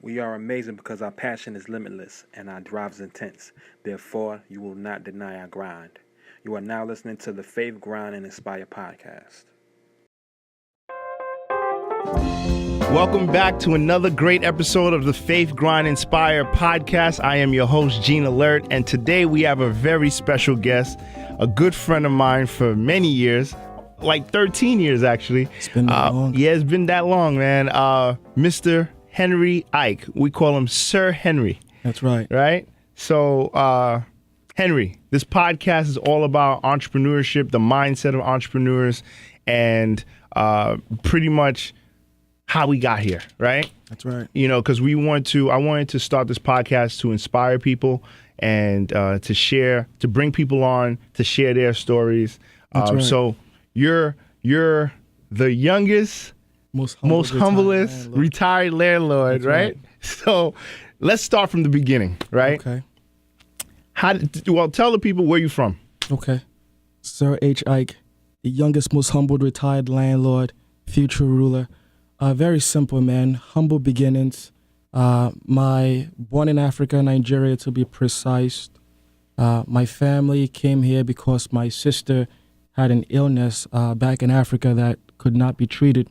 We are amazing because our passion is limitless and our drive is intense. Therefore, you will not deny our grind. You are now listening to the Faith, Grind, and Inspire podcast. Welcome back to another great episode of the Faith, Grind, Inspire podcast. I am your host, Gene Alert, and today we have a very special guest, a good friend of mine for many years, like 13 years actually. It's been that long. Yeah, it's been that long, man. Mr. Henry Ike. We call him Sir Henry. That's right. Right? So, Henry, this podcast is all about entrepreneurship, the mindset of entrepreneurs, and pretty much how we got here, right? That's right. You know, because I wanted to start this podcast to inspire people and to bring people on, to share their stories. That's right. So you're the youngest, most humblest retired landlord, right? So let's start from the beginning, right? Okay. Tell the people where you're from. Okay. Sir H. Ike, the youngest, most humbled retired landlord, future ruler. Very simple, man. Humble beginnings. Born in Africa, Nigeria, to be precise. My family came here because my sister had an illness back in Africa that could not be treated.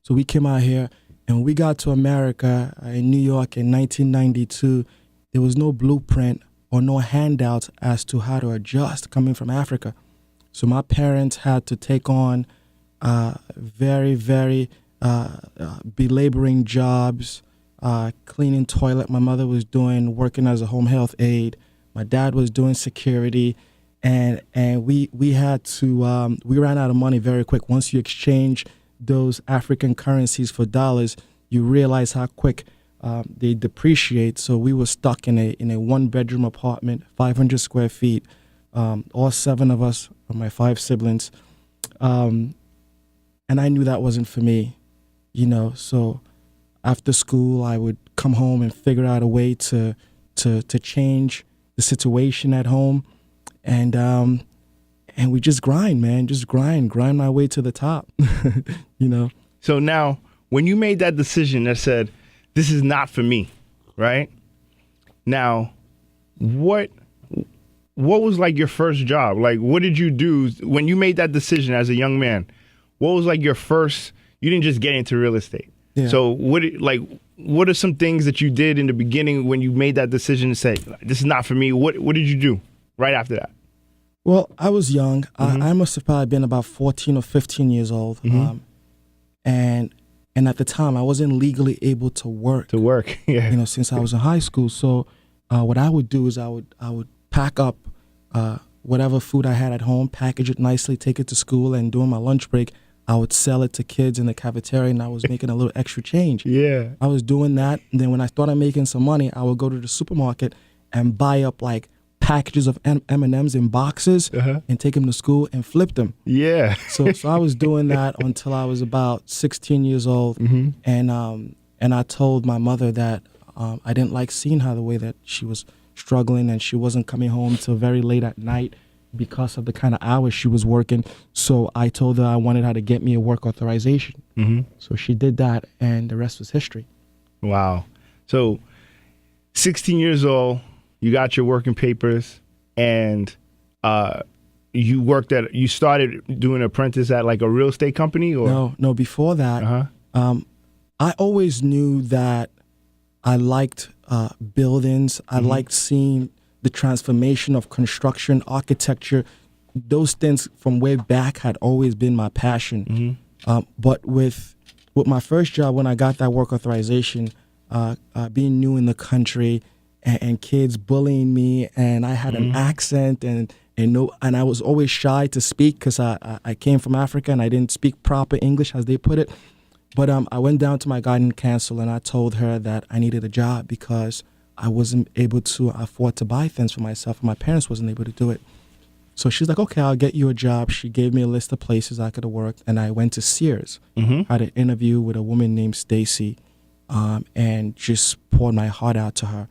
So we came out here, and we got to America in New York in 1992. There was no blueprint or no handouts as to how to adjust coming from Africa. So my parents had to take on very, very belaboring jobs, cleaning toilet. My mother was working as a home health aide. My dad was doing security, and we had to we ran out of money very quick. Once you exchange those African currencies for dollars, you realize how quick they depreciate. So we were stuck in a 1-bedroom apartment, 500 square feet, all 7 of us, my 5 siblings, and I knew that wasn't for me. You know, so after school, I would come home and figure out a way to change the situation at home, and we just grind, man, grind my way to the top. You know. So now, when you made that decision that said, "This is not for me," right? Now, what was like your first job? Like, what did you do when you made that decision as a young man? What was like your first? You didn't just get into real estate. Yeah. So what are some things that you did in the beginning when you made that decision to say, this is not for me? What did you do right after that? Well, I was young. Mm-hmm. I must have probably been about 14 or 15 years old. Mm-hmm. And at the time, I wasn't legally able to work. Yeah. You know, since I was in high school. So what I would do is I would pack up whatever food I had at home, package it nicely, take it to school, and during my lunch break, I would sell it to kids in the cafeteria, and I was making a little extra change. Yeah. I was doing that. And then when I started making some money, I would go to the supermarket and buy up like packages of M&Ms in boxes and take them to school and flip them. Yeah. So I was doing that until I was about 16 years old. Mm-hmm. And I told my mother that I didn't like seeing her the way that she was struggling, and she wasn't coming home till very late at night because of the kind of hours she was working. So I told her I wanted her to get me a work authorization. Mm-hmm. So she did that, and the rest was history. Wow. So 16 years old, you got your working papers, and you started doing apprentice at like a real estate company? Or? No, before that, I always knew that I liked buildings. I liked seeing the transformation of construction, architecture. Those things from way back had always been my passion. Mm-hmm. But with my first job, when I got that work authorization, being new in the country and kids bullying me, and I had an accent and I was always shy to speak because I came from Africa and I didn't speak proper English, as they put it. But I went down to my guidance counselor and I told her that I needed a job because I wasn't able to afford to buy things for myself, and my parents wasn't able to do it. So she's like, okay, I'll get you a job. She gave me a list of places I could have worked, and I went to Sears. Mm-hmm. Had an interview with a woman named Stacy, and just poured my heart out to her.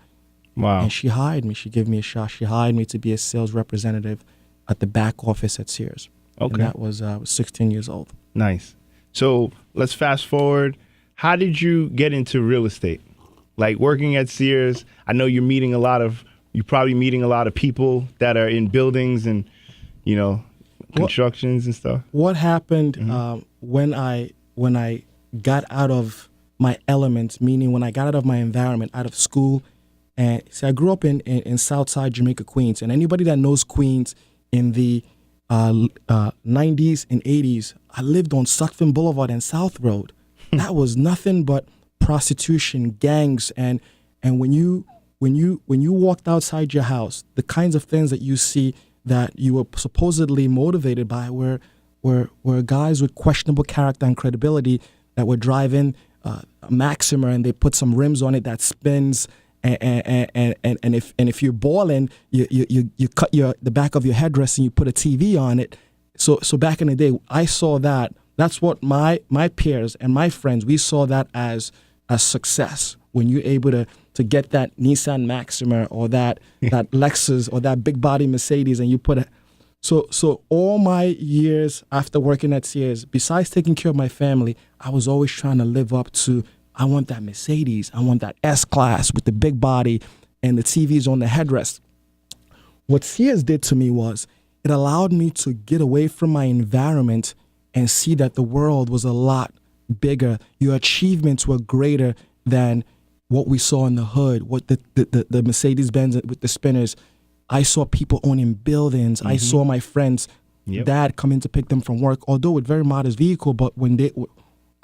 Wow. And she hired me. She gave me a shot. She hired me to be a sales representative at the back office at Sears. Okay. And that was 16 years old. Nice. So let's fast forward. How did you get into real estate? Like working at Sears, I know you're probably meeting a lot of people that are in buildings and, constructions and stuff. What happened when I got out of my element, meaning when I got out of my environment, out of school, and see, I grew up in Southside Jamaica, Queens, and anybody that knows Queens in the 90s and 80s, I lived on Sutphin Boulevard and South Road. That was nothing but prostitution, gangs, and when you walked outside your house, the kinds of things that you see that you were supposedly motivated by were guys with questionable character and credibility that were driving a Maxima, and they put some rims on it that spins, and if you're balling, you cut the back of your headdress and you put a TV on it. So back in the day, I saw that. That's what my peers and my friends, we saw that as a success. When you're able to get that Nissan Maxima or that Lexus or that big body Mercedes, and you put it. So all my years after working at Sears, besides taking care of my family, I was always trying to live up to, I want that Mercedes, I want that S-Class with the big body and the TVs on the headrest. What Sears did to me was, it allowed me to get away from my environment and see that the world was a lot bigger. Your achievements were greater than what we saw in the hood, what the Mercedes-Benz with the spinners. I saw people owning buildings. I saw my friends' dad come in to pick them from work, although with very modest vehicle. But when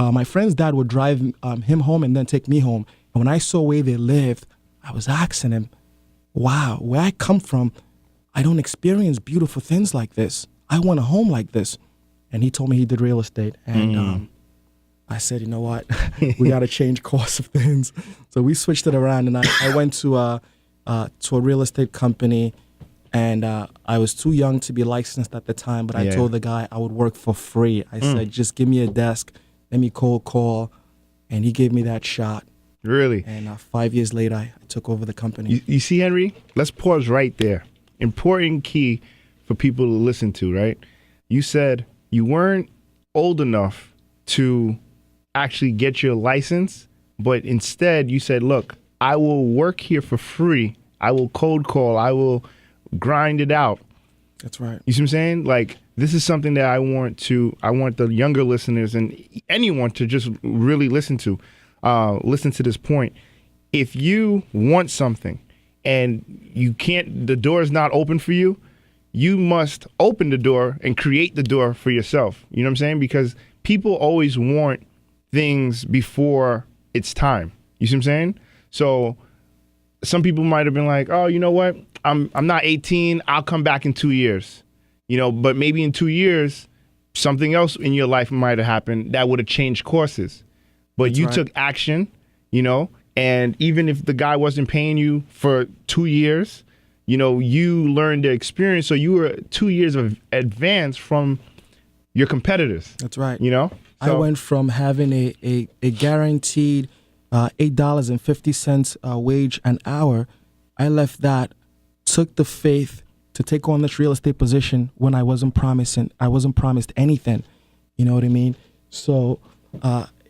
my friend's dad would drive him home and then take me home. And when I saw where they lived, I was asking him, wow, where I come from, I don't experience beautiful things like this. I want a home like this. And he told me he did real estate. And I said, you know what, we got to change course of things. So we switched it around, and I went to a real estate company, and I was too young to be licensed at the time, but I told the guy I would work for free. I said, just give me a desk, let me cold call, and he gave me that shot. Really? And 5 years later, I took over the company. You see, Henry, let's pause right there. Important key for people to listen to, right? You said you weren't old enough to actually get your license, but instead you said, look, I will work here for free. I will cold call. I will grind it out. That's right. You see what I'm saying? Like, this is something that I want the younger listeners and anyone to just really listen to this point. If you want something and the door is not open for you, you must open the door and create the door for yourself. You know what I'm saying? Because people always want things before it's time. You see what I'm saying? So some people might have been like, oh, you know what? I'm not 18. I'll come back in 2 years. But maybe in 2 years, something else in your life might have happened that would have changed courses. But That's you right. took action, and even if the guy wasn't paying you for 2 years, you learned the experience. So you were 2 years of advance from your competitors. That's right. So, I went from having a guaranteed $8.50 wage an hour. I left that, took the faith to take on this real estate position when I wasn't promised anything. You know what I mean? So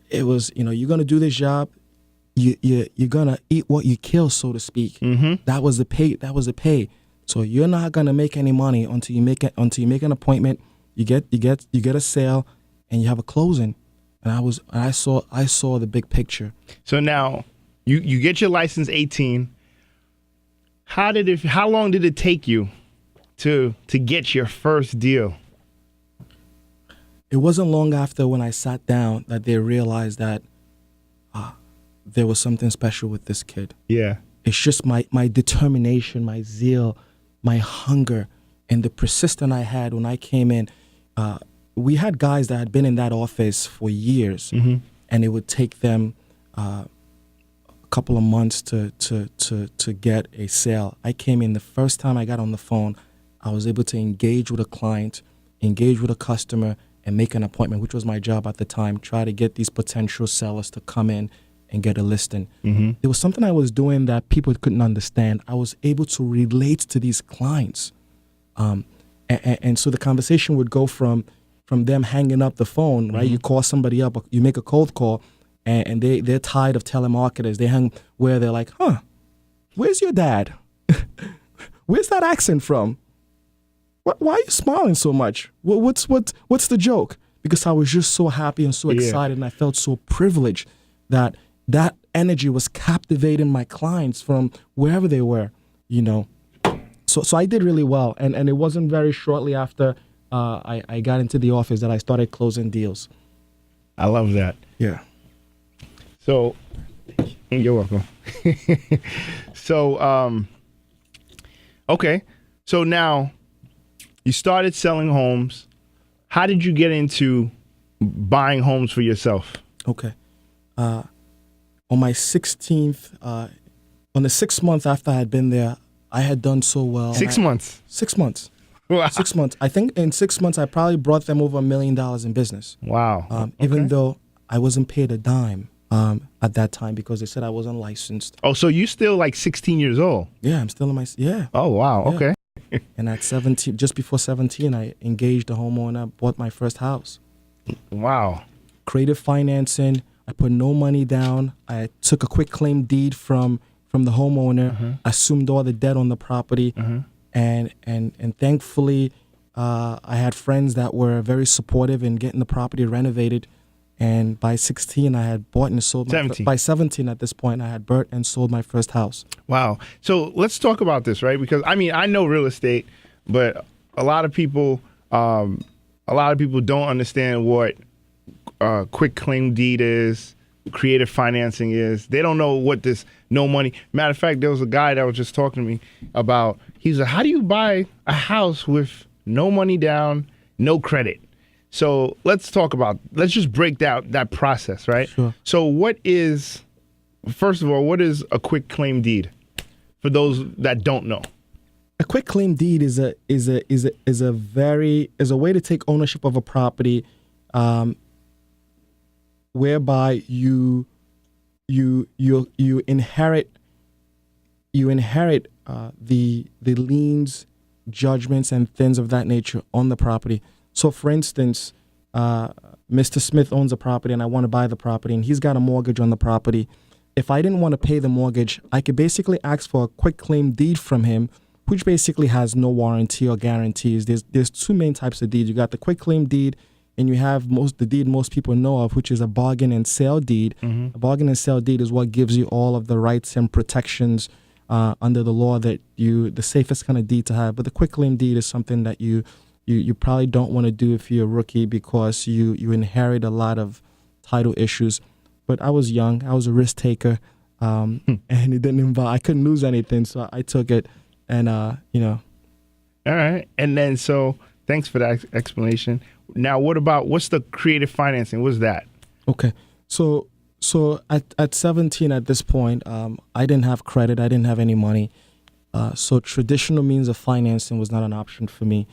it was, you're gonna do this job. You're gonna eat what you kill, so to speak. That was the pay. So you're not gonna make any money until you make an appointment. You get a sale, and you have a closing. And I saw the big picture. So now you get your license 18. How long did it take you to get your first deal? It wasn't long after when I sat down that they realized that there was something special with this kid. Yeah. It's just my determination, my zeal, my hunger, and the persistence I had when I came in. We had guys that had been in that office for years, and it would take them a couple of months to get a sale. I came in, the first time I got on the phone, I was able to engage with a client, engage with a customer, and make an appointment, which was my job at the time, try to get these potential sellers to come in and get a listing. It was something I was doing that people couldn't understand. I was able to relate to these clients. And so the conversation would go from them hanging up the phone, right? You call somebody up, you make a cold call, and they're tired of telemarketers. They hang where they're like, huh, where's your dad? Where's that accent from? Why are you smiling so much? What's the joke? Because I was just so happy and so excited, and I felt so privileged that energy was captivating my clients from wherever they were, you know. So I did really well, and it wasn't very shortly after I got into the office that I started closing deals. I love that. Yeah. So, you're welcome. So, okay. So now you started selling homes. How did you get into buying homes for yourself? Okay. On my 16th, on the 6th month after I had been there, I had done so well. 6 months. 6 months. Wow. 6 months. I think in 6 months, I probably brought them over $1 million in business. Wow. Okay. Even though I wasn't paid a dime at that time because they said I wasn't licensed. Oh, so you still like 16 years old? Yeah, I'm still in my, yeah. Oh, wow. Yeah. Okay. And at 17, just before 17, I engaged a homeowner, bought my first house. Wow. Creative financing. I put no money down. I took a quick claim deed from the homeowner, assumed all the debt on the property, and thankfully, I had friends that were very supportive in getting the property renovated. And by 16, I had bought and sold. By 17, at this point, I had bought and sold my first house. Wow. So let's talk about this, right? Because I mean, I know real estate, but a lot of people don't understand what quick claim deed is, creative financing is. They don't know what this no money. Matter of fact, there was a guy that was just talking to me about. He's like, how do you buy a house with no money down, no credit? So let's just break down that process, right? Sure. So first of all, what is a quick claim deed for those that don't know? A quick claim deed is a way to take ownership of a property, whereby you inherit the liens, judgments, and things of that nature on the property. So, for instance, Mr. Smith owns a property and I want to buy the property and he's got a mortgage on the property. If I didn't want to pay the mortgage, I could basically ask for a quick claim deed from him, which basically has no warranty or guarantees. There's two main types of deed. You got the quick claim deed and you have the deed most people know of, which is a bargain and sale deed. A bargain and sale deed is what gives you all of the rights and protections under the law the safest kind of deed to have. But the quick claim deed is something that you probably don't want to do if you're a rookie because you inherit a lot of title issues. But I was young. I was a risk taker, and it didn't involve. I couldn't lose anything, so I took it, and All right, and then so thanks for that explanation. Now, what's the creative financing? What's that? Okay, so at 17 at this point, I didn't have credit. I didn't have any money, so traditional means of financing was not an option for me.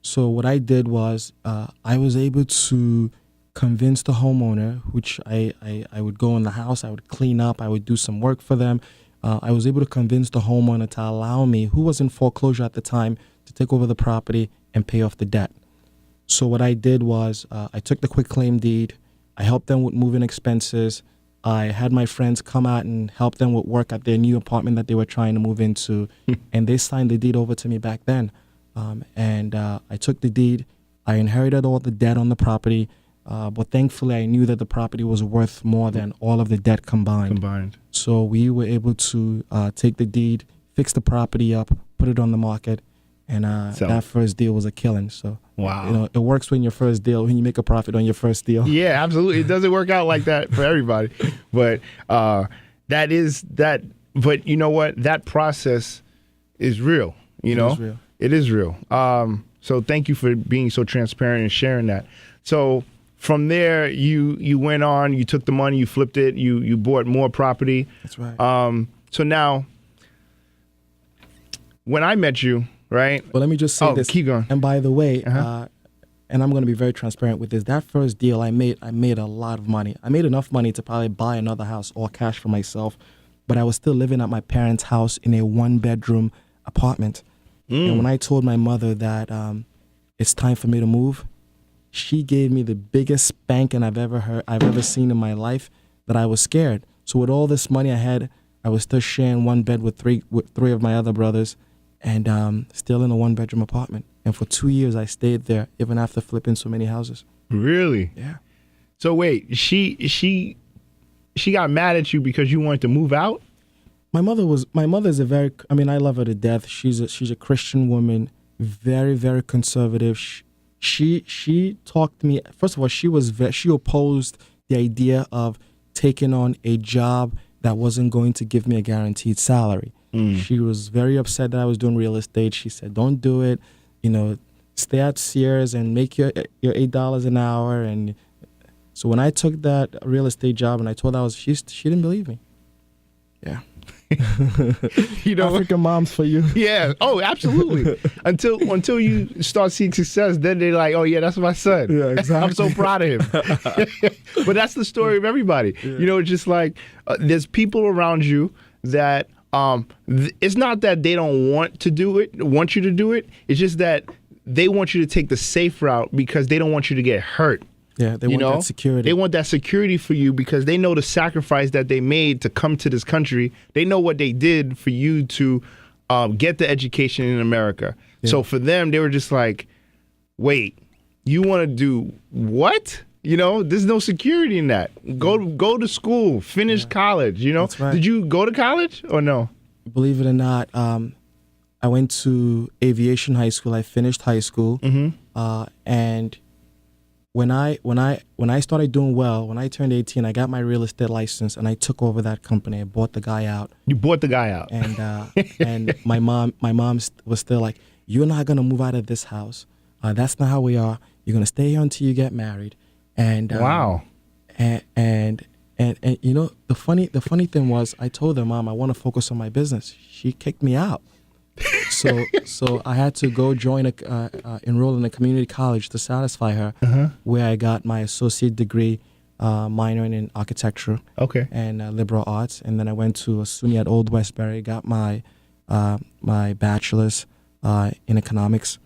So what I did was I was able to convince the homeowner, which I would go in the house, I would clean up, I would do some work for them. I was able to convince the homeowner to allow me, who was in foreclosure at the time, to take over the property and pay off the debt. So what I did was I took the quick claim deed, I helped them with moving expenses, I had my friends come out and help them with work at their new apartment that they were trying to move into, and they signed the deed over to me back then. I took the deed. I inherited all the debt on the property, but thankfully I knew that the property was worth more than all of the debt combined. So we were able to take the deed, fix the property up, put it on the market, and that first deal was a killing. So wow, it works when your first deal, when you make a profit on your first deal. Yeah, absolutely. It doesn't work out like that for everybody, but that is that. But you know what? That process is real. It is real. It is real. So thank you for being so transparent and sharing that. So from there, you went on, you took the money, you flipped it, you bought more property. That's right. So now, when I met you, right? Well, let me just say this. Keep going. And by the way, and I'm going to be very transparent with this. That first deal I made a lot of money. I made enough money to probably buy another house all cash for myself, but I was still living at my parents' house in a 1-bedroom apartment. And when I told my mother that it's time for me to move, she gave me the biggest spanking I've ever seen in my life, that I was scared. So with all this money I had, I was still sharing one bed with three of my other brothers, and still in a 1-bedroom apartment. And for 2 years I stayed there, even after flipping so many houses. Really? Yeah. So wait, she got mad at you because you wanted to move out? My mother's a very, I mean, I love her to death. She's a Christian woman, very, very conservative. She talked to me. First of all, she opposed the idea of taking on a job that wasn't going to give me a guaranteed salary. She was very upset that I was doing real estate. She said, "Don't do it. Stay at Sears and make your $8 an hour." And so when I took that real estate job and I told her she didn't believe me. Yeah. African moms for you. Yeah. Oh, absolutely. until you start seeing success, then they're like, "Oh yeah, that's my son." Yeah, exactly. I'm so proud of him. But that's the story of everybody. Yeah. It's just like there's people around you that it's not that they don't want you to do it. It's just that they want you to take the safe route because they don't want you to get hurt. Yeah, they want that security. They want that security for you because they know the sacrifice that they made to come to this country. They know what they did for you to get the education in America. Yeah. So for them, they were just like, wait, you want to do what? There's no security in that. Go to school, finish college, That's right. Did you go to college or no? Believe it or not, I went to aviation high school. I finished high school. And when I started doing well, when I turned 18, I got my real estate license and I took over that company. I bought the guy out. You bought the guy out. And my mom was still like, "You're not going to move out of this house. That's not how we are. You're going to stay here until you get married." And wow. And the funny thing was, I told her, "Mom, I want to focus on my business." She kicked me out. So I had to go enroll in a community college to satisfy her, where I got my associate degree, minoring in architecture, and liberal arts, and then I went to SUNY at Old Westbury, got my bachelor's in economics,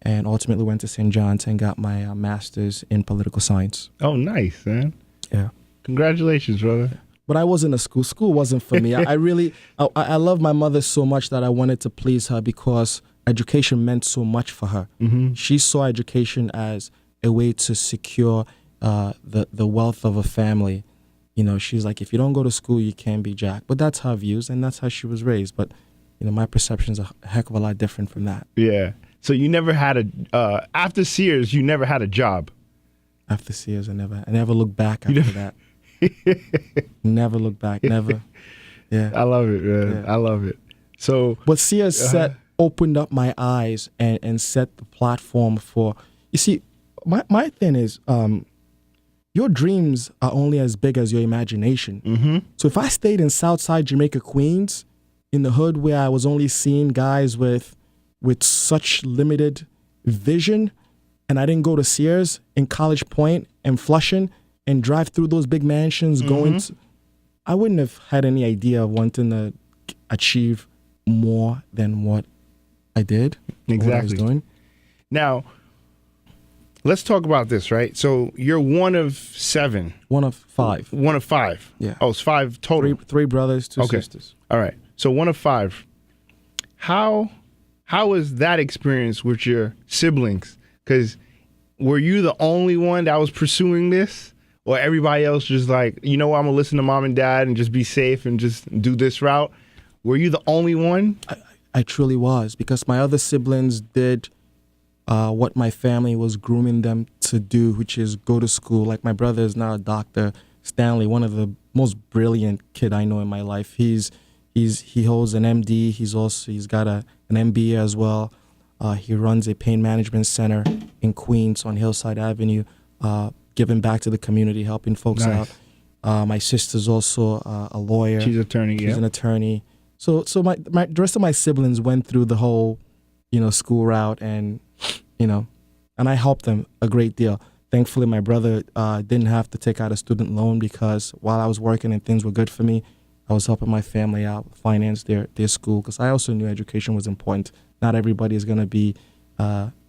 and ultimately went to St. John's and got my master's in political science. Oh, nice, man. Yeah. Congratulations, brother. But I wasn't a school. School wasn't for me. I love my mother so much that I wanted to please her because education meant so much for her. She saw education as a way to secure the wealth of a family. She's like, if you don't go to school, you can't be jack. But that's her views, and that's how she was raised. But my perception's a heck of a lot different from that. Yeah. So you never had after Sears, you never had a job. After Sears, I never looked back after that. Never look back. Never. Yeah. I love it, man. Yeah. I love it. So, but Sears opened up my eyes and set the platform for. You see, my thing is, your dreams are only as big as your imagination. So if I stayed in Southside Jamaica, Queens, in the hood where I was only seeing guys with such limited vision, and I didn't go to Sears in College Point and Flushing and drive through those big mansions I wouldn't have had any idea of wanting to achieve more than what I did. Exactly. What I was doing. Now, let's talk about this, right? So you're one of 7. One of 5. One of 5. Yeah. Oh, it's 5 total. Three brothers, 2 sisters. All right. So one of 5. How was that experience with your siblings? Because were you the only one that was pursuing this? Or everybody else just like, I'm going to listen to mom and dad and just be safe and just do this route? Were you the only one? I truly was, because my other siblings did what my family was grooming them to do, which is go to school. Like my brother is now a doctor, Stanley, one of the most brilliant kid I know in my life. He holds an MD. He's got an MBA as well. He runs a pain management center in Queens on Hillside Avenue, giving back to the community, helping folks out. My sister's also a lawyer. She's an attorney. So the rest of my siblings went through the whole, school route, and I helped them a great deal. Thankfully, my brother didn't have to take out a student loan, because while I was working and things were good for me, I was helping my family out, finance their school, because I also knew education was important. Not everybody is going to be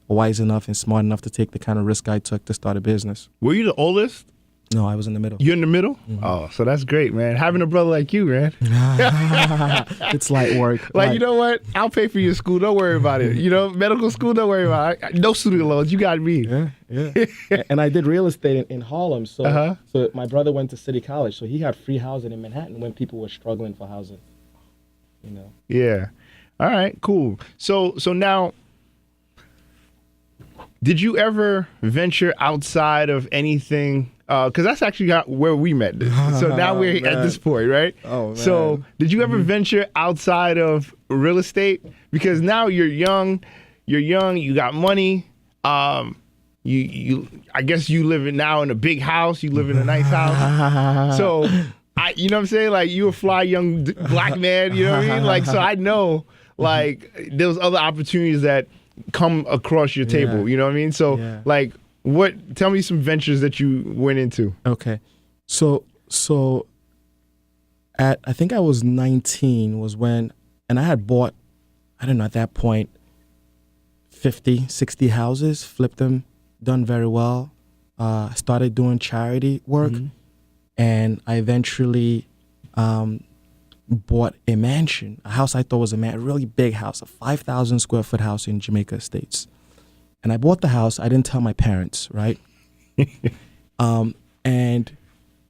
wise enough and smart enough to take the kind of risk I took to start a business. Were you the oldest? No, I was in the middle. You're in the middle? Oh, so that's great, man. Having a brother like you, man. It's light work. Like, you know what? I'll pay for your school. Don't worry about it. You know, medical school, don't worry about it. No student loans. You got me. Yeah. And I did real estate in Harlem. So so my brother went to City College. So he had free housing in Manhattan when people were struggling for housing. You know? Yeah. All right, cool. So now, did you ever venture outside of anything? Because that's actually where we met. So now we're at this point, right? Oh, man. So did you ever venture outside of real estate? Because now you're young, you got money. You I guess you live now in a big house. You live in a nice house. So you know what I'm saying? Like, you a fly young black man. You know what I mean? Like, so I know, like, there's other opportunities that come across your table. You know what I mean? So like, tell me some ventures that you went into. Okay. So I think I was 19 was when, and I had bought, I don't know, at that point, 50, 60 houses, flipped them, done very well. Started doing charity work, and I eventually bought a mansion, a house I thought was a really big house, a 5,000 square foot house in Jamaica Estates. And I bought the house. I didn't tell my parents, right? And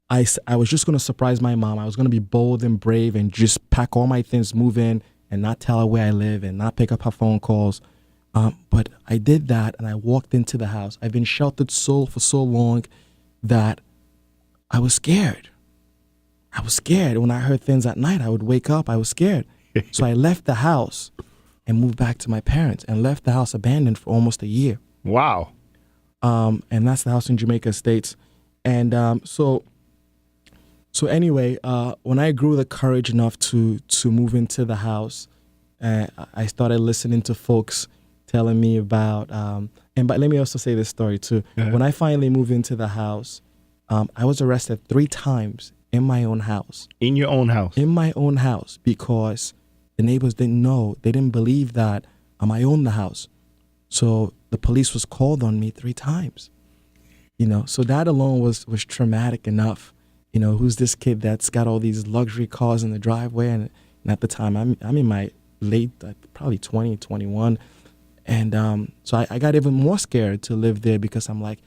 I was just going to surprise my mom. I was going to be bold and brave and just pack all my things, move in, and not tell her where I live and not pick up her phone calls. But I did that, and I walked into the house. I've been sheltered for so long that I was scared. I was scared. When I heard things at night, I would wake up. I was scared. So I left the house and moved back to my parents and left the house abandoned for almost a year. Wow. And that's the house in Jamaica Estates. And so anyway, when I grew the courage enough to move into the house, I started listening to folks telling me about, but let me also say this story too. When I finally moved into the house, I was arrested 3 times in my own house. In your own house? In my own house, because the neighbors didn't know. They didn't believe that I owned the house. So the police was called on me 3 times. You know, so that alone was traumatic enough. You know, who's this kid that's got all these luxury cars in the driveway? And at the time, I'm in my late, probably 20, 21. And so I got even more scared to live there, because I'm like,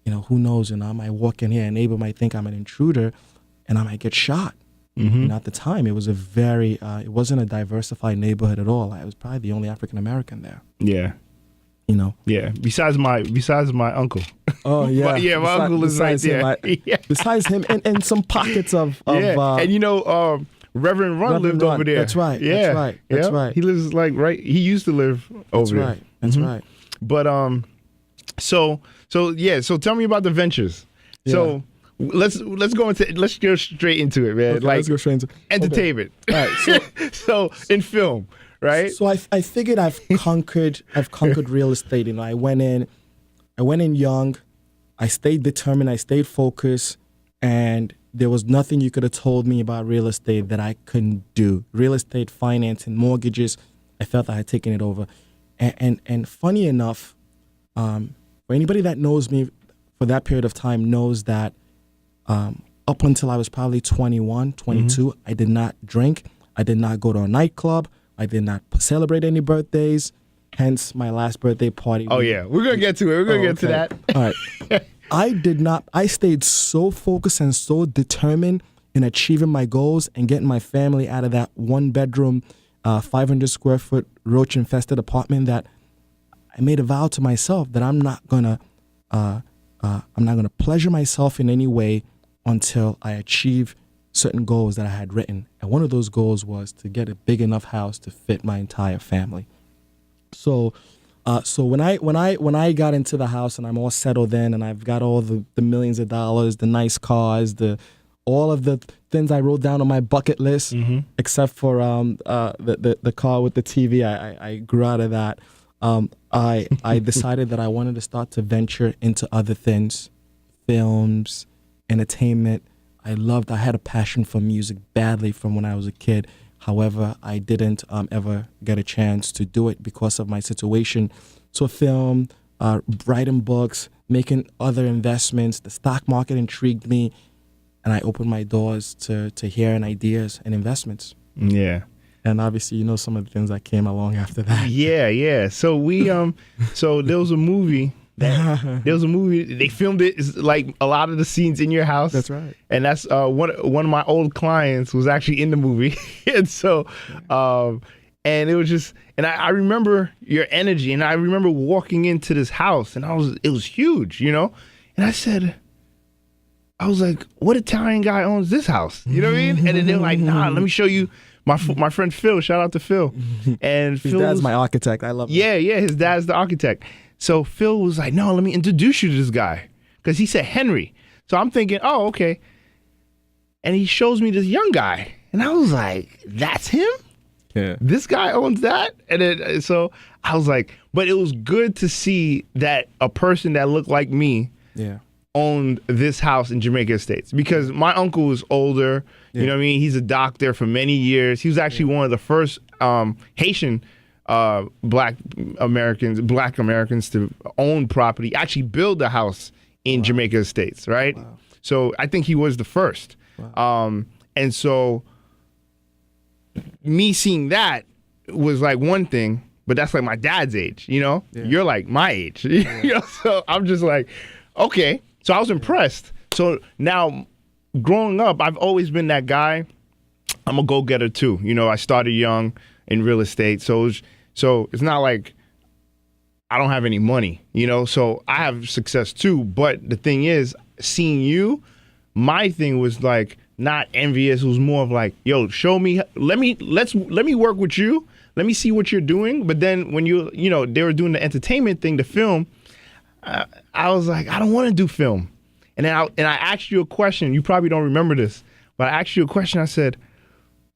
you know, who knows? And I might walk in here, and a neighbor might think I'm an intruder, and I might get shot. And at the time, it was it wasn't a diversified neighborhood at all. I was probably the only African American there. Yeah. You know. Yeah. Besides my uncle. Oh yeah. My uncle is right there. Besides him, and some pockets of and you know, Reverend Run lived over there. That's right. Yeah. That's right. He lives he used to live over there. That's right. But so tell me about the ventures. Yeah. So let's go straight into it, man. Okay, like, let's go straight into entertainment. Okay. All right. So in film, right? So I figured I've conquered real estate. You know, I went in young. I stayed determined. I stayed focused, and there was nothing you could have told me about real estate that I couldn't do. Real estate, finance, and mortgages, I felt I had taken it over. And funny enough, for anybody that knows me for that period of time knows that up until I was probably 21, 22, I did not drink. I did not go to a nightclub. I did not celebrate any birthdays. Hence my last birthday party. Oh yeah, we're gonna get to it. We're gonna get to that. All right. I stayed so focused and so determined in achieving my goals and getting my family out of that 1-bedroom, 500 square foot roach infested apartment, that I made a vow to myself that I'm not gonna pleasure myself in any way until I achieve certain goals that I had written. And one of those goals was to get a big enough house to fit my entire family. So when I got into the house and I'm all settled in, and I've got all the millions of dollars, the nice cars, all of the things I wrote down on my bucket list, except for the car with the TV, I grew out of that. I decided that I wanted to start to venture into other things, films, entertainment. I had a passion for music badly from when I was a kid. However, I didn't ever get a chance to do it because of my situation. So film, writing books, making other investments. The stock market intrigued me, and I opened my doors to hearing ideas and investments. Yeah. And obviously, you know some of the things that came along after that. Yeah. So we so there was a movie they filmed it. It's like a lot of the scenes in your house. That's right. And that's one of my old clients was actually in the movie. And so and it was just, and I remember your energy, and I remember walking into this house, and it was huge, you know? And I was like, what Italian guy owns this house? You know what I mean? And then they're like, nah, let me show you my friend Phil. Shout out to Phil. And His dad's my architect. I love him. Yeah, his dad's the architect. So Phil was like, no, let me introduce you to this guy. Because he said Henry. So I'm thinking, oh, okay. And he shows me this young guy. And I was like, that's him? Yeah. This guy owns that? And then, so I was like, but it was good to see that a person that looked like me owned this house in Jamaica Estates. Because my uncle was older. Yeah. You know what I mean? He's a doctor for many years. He was actually one of the first Haitian black Americans to own property, actually build a house in Jamaica Estates, right? Wow. So I think he was the first. Wow. And so me seeing that was like one thing, but that's like my dad's age, you know? Yeah. You're like my age. Yeah. You know? So I'm just like, okay. So I was impressed. So now growing up, I've always been that guy. I'm a go-getter too. You know, I started young in real estate. So it's not like I don't have any money, you know? So I have success too. But the thing is, seeing you, my thing was like not envious. It was more of like, yo, show me, let me work with you. Let me see what you're doing. But then when you know, they were doing the entertainment thing, the film, I was like, I don't want to do film. And then I asked you a question. You probably don't remember this, but I asked you a question. I said,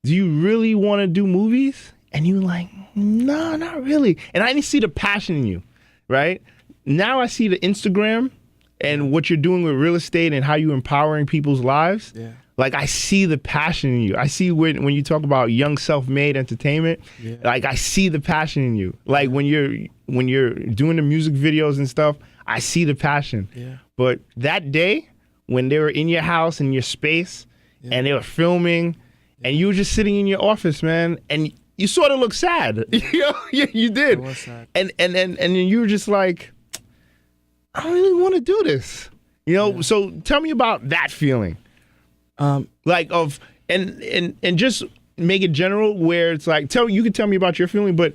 do you really want to do movies? And you were like, no, not really. And I didn't see the passion in you, right? Now I see the Instagram and what you're doing with real estate and how you're empowering people's lives. Yeah. Like I see the passion in you. I see when you talk about young self-made entertainment, like I see the passion in you. Like when you're doing the music videos and stuff, I see the passion. Yeah. But that day when they were in your house, in your space, and they were filming, and you were just sitting in your office, man, and you sort of looked sad. You did. I was sad. And then you were just like, I don't really want to do this. You know, so tell me about that feeling. Like of and just make it general where it's like you can tell me about your feeling, but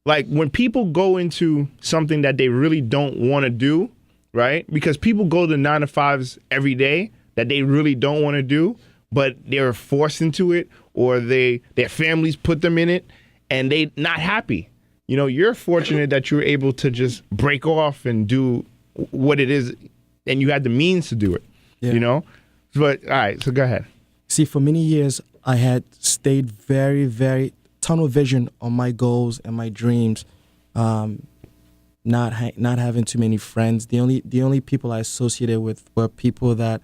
like when people go into something that they really don't want to do, right? Because people go to 9 to 5s every day that they really don't want to do, but they're forced into it, or their families put them in it, and they not happy. You know, you're fortunate that you're able to just break off and do what it is, and you had the means to do it. Yeah. You know. But all right, so go ahead. See, for many years, I had stayed very, very tunnel vision on my goals and my dreams. Not having too many friends. The only people I associated with were people that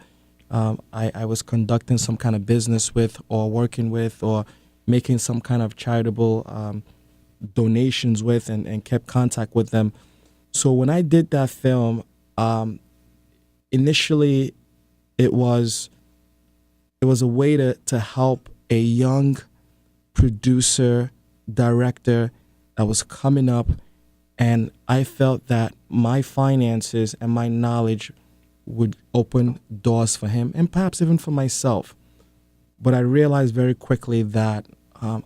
I was conducting some kind of business with, or working with, or making some kind of charitable donations with, and kept contact with them. So when I did that film, initially, it was a way to help a young producer, director that was coming up, and I felt that my finances and my knowledge would open doors for him, and perhaps even for myself. But I realized very quickly that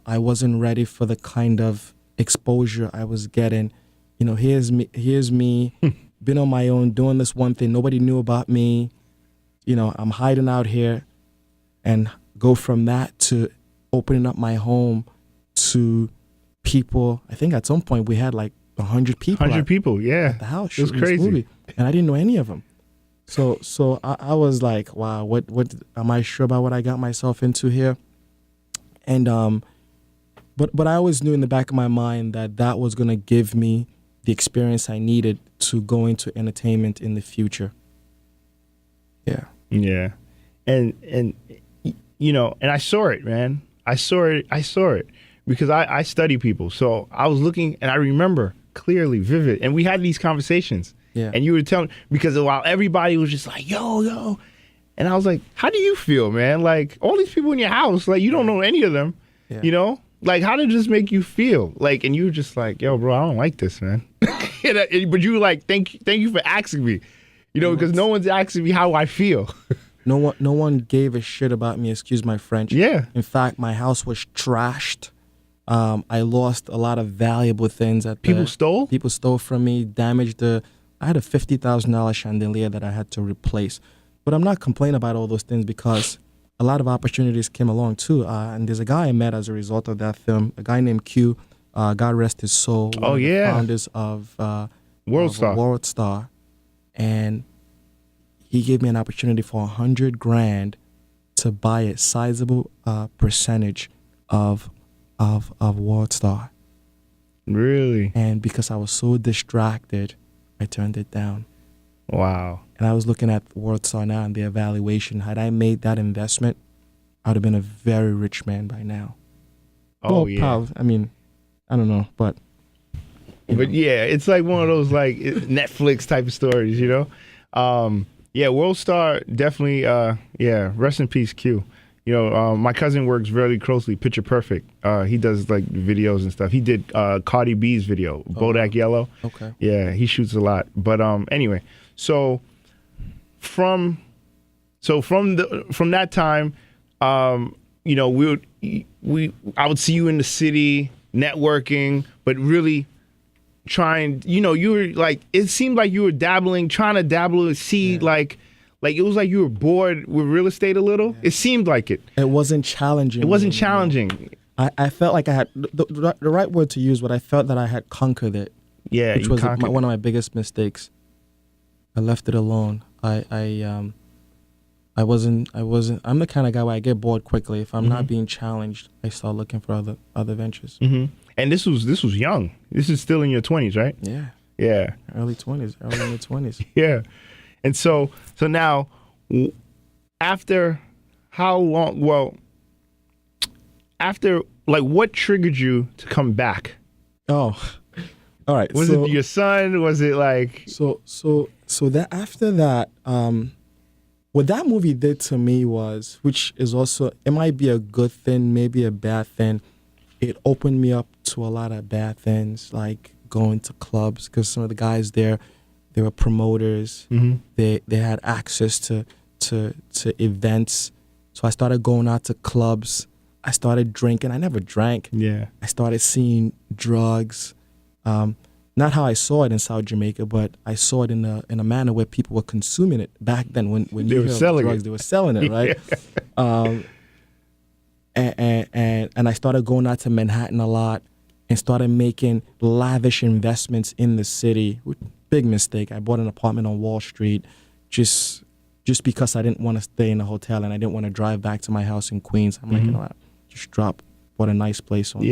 I wasn't ready for the kind of exposure I was getting. You know, here's me, been on my own, doing this one thing. Nobody knew about me. You know, I'm hiding out here, and go from that to opening up my home to people. I think at some point we had like 100 people. 100 people, yeah. At the house. It was crazy. This movie, and I didn't know any of them. So I was like, wow, what am I sure about what I got myself into here? And but I always knew in the back of my mind that was gonna give me the experience I needed to go into entertainment in the future. Yeah. Yeah. And you know, and I saw it, man. I saw it because I study people. So I was looking, and I remember clearly, vivid, and we had these conversations. Yeah. And you were telling, because while everybody was just like, yo, yo. And I was like, how do you feel, man? Like, all these people in your house, like, you don't know any of them, Yeah. you know? Like, how did this make you feel? Like, and you were just like, yo, bro, I don't like this, man. But you were like, thank you for asking me, you know, because no one's asking me how I feel. No one gave a shit about me, excuse my French. Yeah. In fact, my house was trashed. I lost a lot of valuable things. People stole? People stole from me, damaged I had a $50,000 chandelier that I had to replace. But I'm not complaining about all those things because a lot of opportunities came along too. And there's a guy I met as a result of that film, a guy named Q, God rest his soul, one of the founders of World Star. And he gave me an opportunity for $100,000 to buy a sizable percentage of World Star. Really? And because I was so distracted, I turned it down. Wow. And I was looking at World Star now and the evaluation. Had I made that investment, I would have been a very rich man by now. Oh, well, yeah. I mean, I don't know, but... But yeah, it's like one of those like Netflix type of stories, you know? Yeah, World Star definitely, yeah, rest in peace, Q. You know, my cousin works very closely, Picture Perfect. He does like videos and stuff. He did Cardi B's video, Bodak Yellow. Okay. Yeah, he shoots a lot. But anyway, so from that time, you know, I would see you in the city networking, but really trying, you know, you were like, it seemed like you were trying to dabble and see like it was like you were bored with real estate a little. Yeah. It seemed like it. It wasn't challenging. It wasn't challenging. I felt like I had, the right word to use, but I felt that I had conquered it. Yeah, which was one of my biggest mistakes. I left it alone. I'm the kind of guy where I get bored quickly. If I'm not being challenged, I start looking for other ventures. Mm-hmm. And this was young. This is still in your 20s, right? Yeah. Yeah. Early mid 20s. Yeah. And so now, after how long? Well, after like, what triggered you to come back? Oh, all right. Was it your son? Was it like? So that after that, what that movie did to me was, which is also, it might be a good thing, maybe a bad thing. It opened me up to a lot of bad things, like going to clubs, because some of the guys there, they were promoters. Mm-hmm. They had access to events. So I started going out to clubs. I started drinking. I never drank. Yeah. I started seeing drugs. Not how I saw it in South Jamaica, but I saw it in a manner where people were consuming it back then. When they were selling drugs, it. They were selling it, right? And I started going out to Manhattan a lot and started making lavish investments in the city. Big mistake. I bought an apartment on Wall Street just because I didn't want to stay in a hotel and I didn't want to drive back to my house in Queens. I'm like, you know what? Just bought a nice place right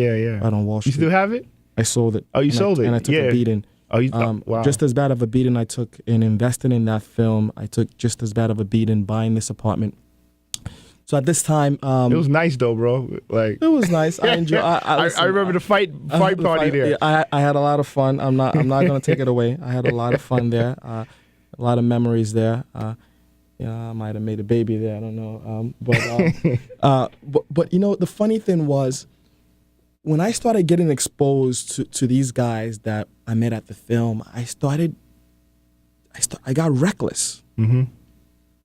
on Wall Street. You still have it? I sold it. Oh, you sold it? And I took a beating. Oh, wow. Just as bad of a beating I took in investing in that film, I took just as bad of a beating buying this apartment. So at this time, it was nice though, bro. Like, it was nice. I enjoy. I remember the fight party there. Yeah, I had a lot of fun. I'm not gonna take it away. I had a lot of fun there. A lot of memories there. I might have made a baby there. I don't know. But you know, the funny thing was, when I started getting exposed to these guys that I met at the film, I got reckless. Mm-hmm.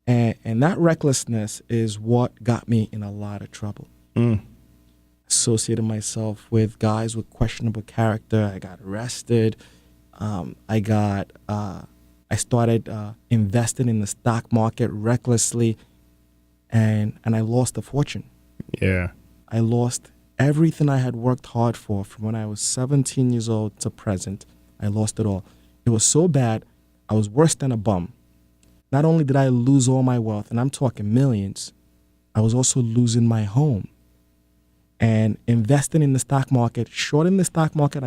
And that recklessness is what got me in a lot of trouble. Associated myself with guys with questionable character. I got arrested. I started investing in the stock market recklessly, and I lost a fortune. Yeah. I lost everything I had worked hard for from when I was 17 years old to present. I lost it all. It was so bad, I was worse than a bum. Not only did I lose all my wealth, and I'm talking millions, I was also losing my home. And investing in the stock market, shorting the stock market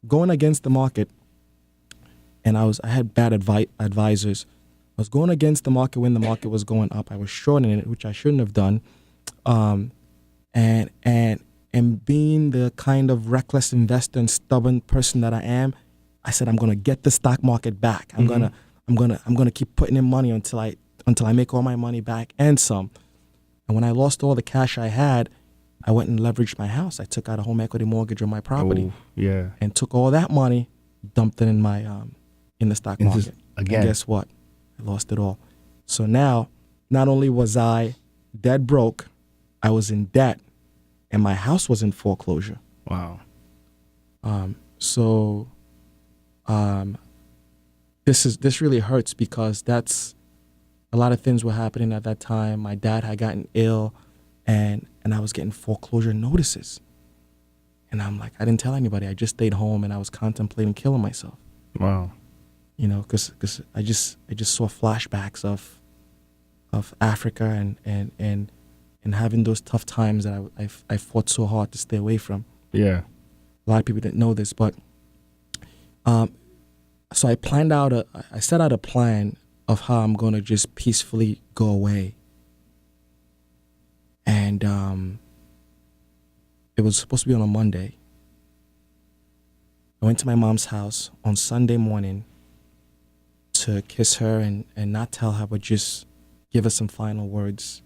going against the market. And I had bad advisors. I was going against the market when the market was going up. I was shorting it, which I shouldn't have done. And being the kind of reckless investor and stubborn person that I am, I said, I'm gonna get the stock market back. I'm gonna keep putting in money until I make all my money back and some. And when I lost all the cash I had, I went and leveraged my house. I took out a home equity mortgage on my property. Oh, yeah. And took all that money, dumped it in my in the stock market. Again. And guess what? I lost it all. So now, not only was I dead broke, I was in debt, and my house was in foreclosure. Wow. This really hurts because that's a lot of things were happening at that time. My dad had gotten ill, and I was getting foreclosure notices. And I'm like, I didn't tell anybody. I just stayed home and I was contemplating killing myself. Wow. You know, because I just saw flashbacks of Africa and having those tough times that I fought so hard to stay away from. Yeah. A lot of people didn't know this, but so I set out a plan of how I'm going to just peacefully go away. And it was supposed to be on a Monday. I went to my mom's house on Sunday morning to kiss her and not tell her, but just give her some final words.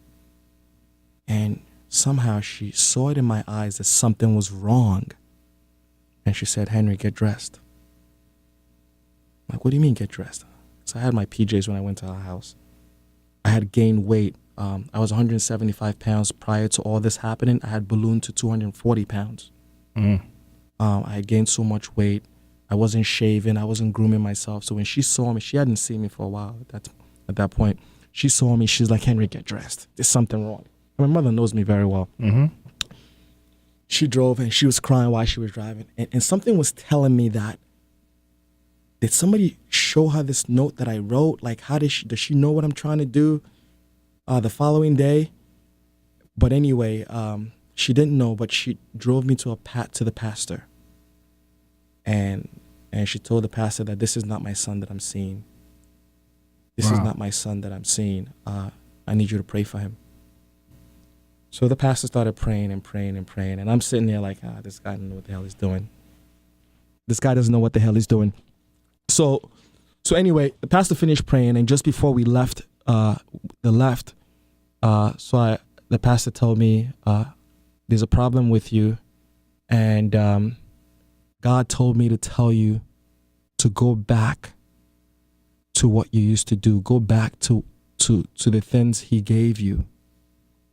And somehow she saw it in my eyes that something was wrong. And she said, Henry, get dressed. I'm like, what do you mean get dressed? So I had my PJs when I went to her house. I had gained weight. I was 175 pounds prior to all this happening. I had ballooned to 240 pounds. I had gained so much weight. I wasn't shaving. I wasn't grooming myself. So when she saw me, she hadn't seen me for a while at that point. She saw me. She's like, Henry, get dressed. There's something wrong. My mother knows me very well. Mm-hmm. She drove and she was crying while she was driving. And something was telling me that, did somebody show her this note that I wrote? Like, does she know what I'm trying to do the following day? But anyway, she didn't know, but she drove me to the pastor. And she told the pastor that this is not my son that I'm seeing. This is not my son that I'm seeing. I need you to pray for him. So the pastor started praying and praying and praying. And I'm sitting there like, this guy doesn't know what the hell he's doing. This guy doesn't know what the hell he's doing. So anyway, the pastor finished praying. And just before we left, the pastor told me, there's a problem with you. And God told me to tell you to go back to what you used to do. Go back to the things he gave you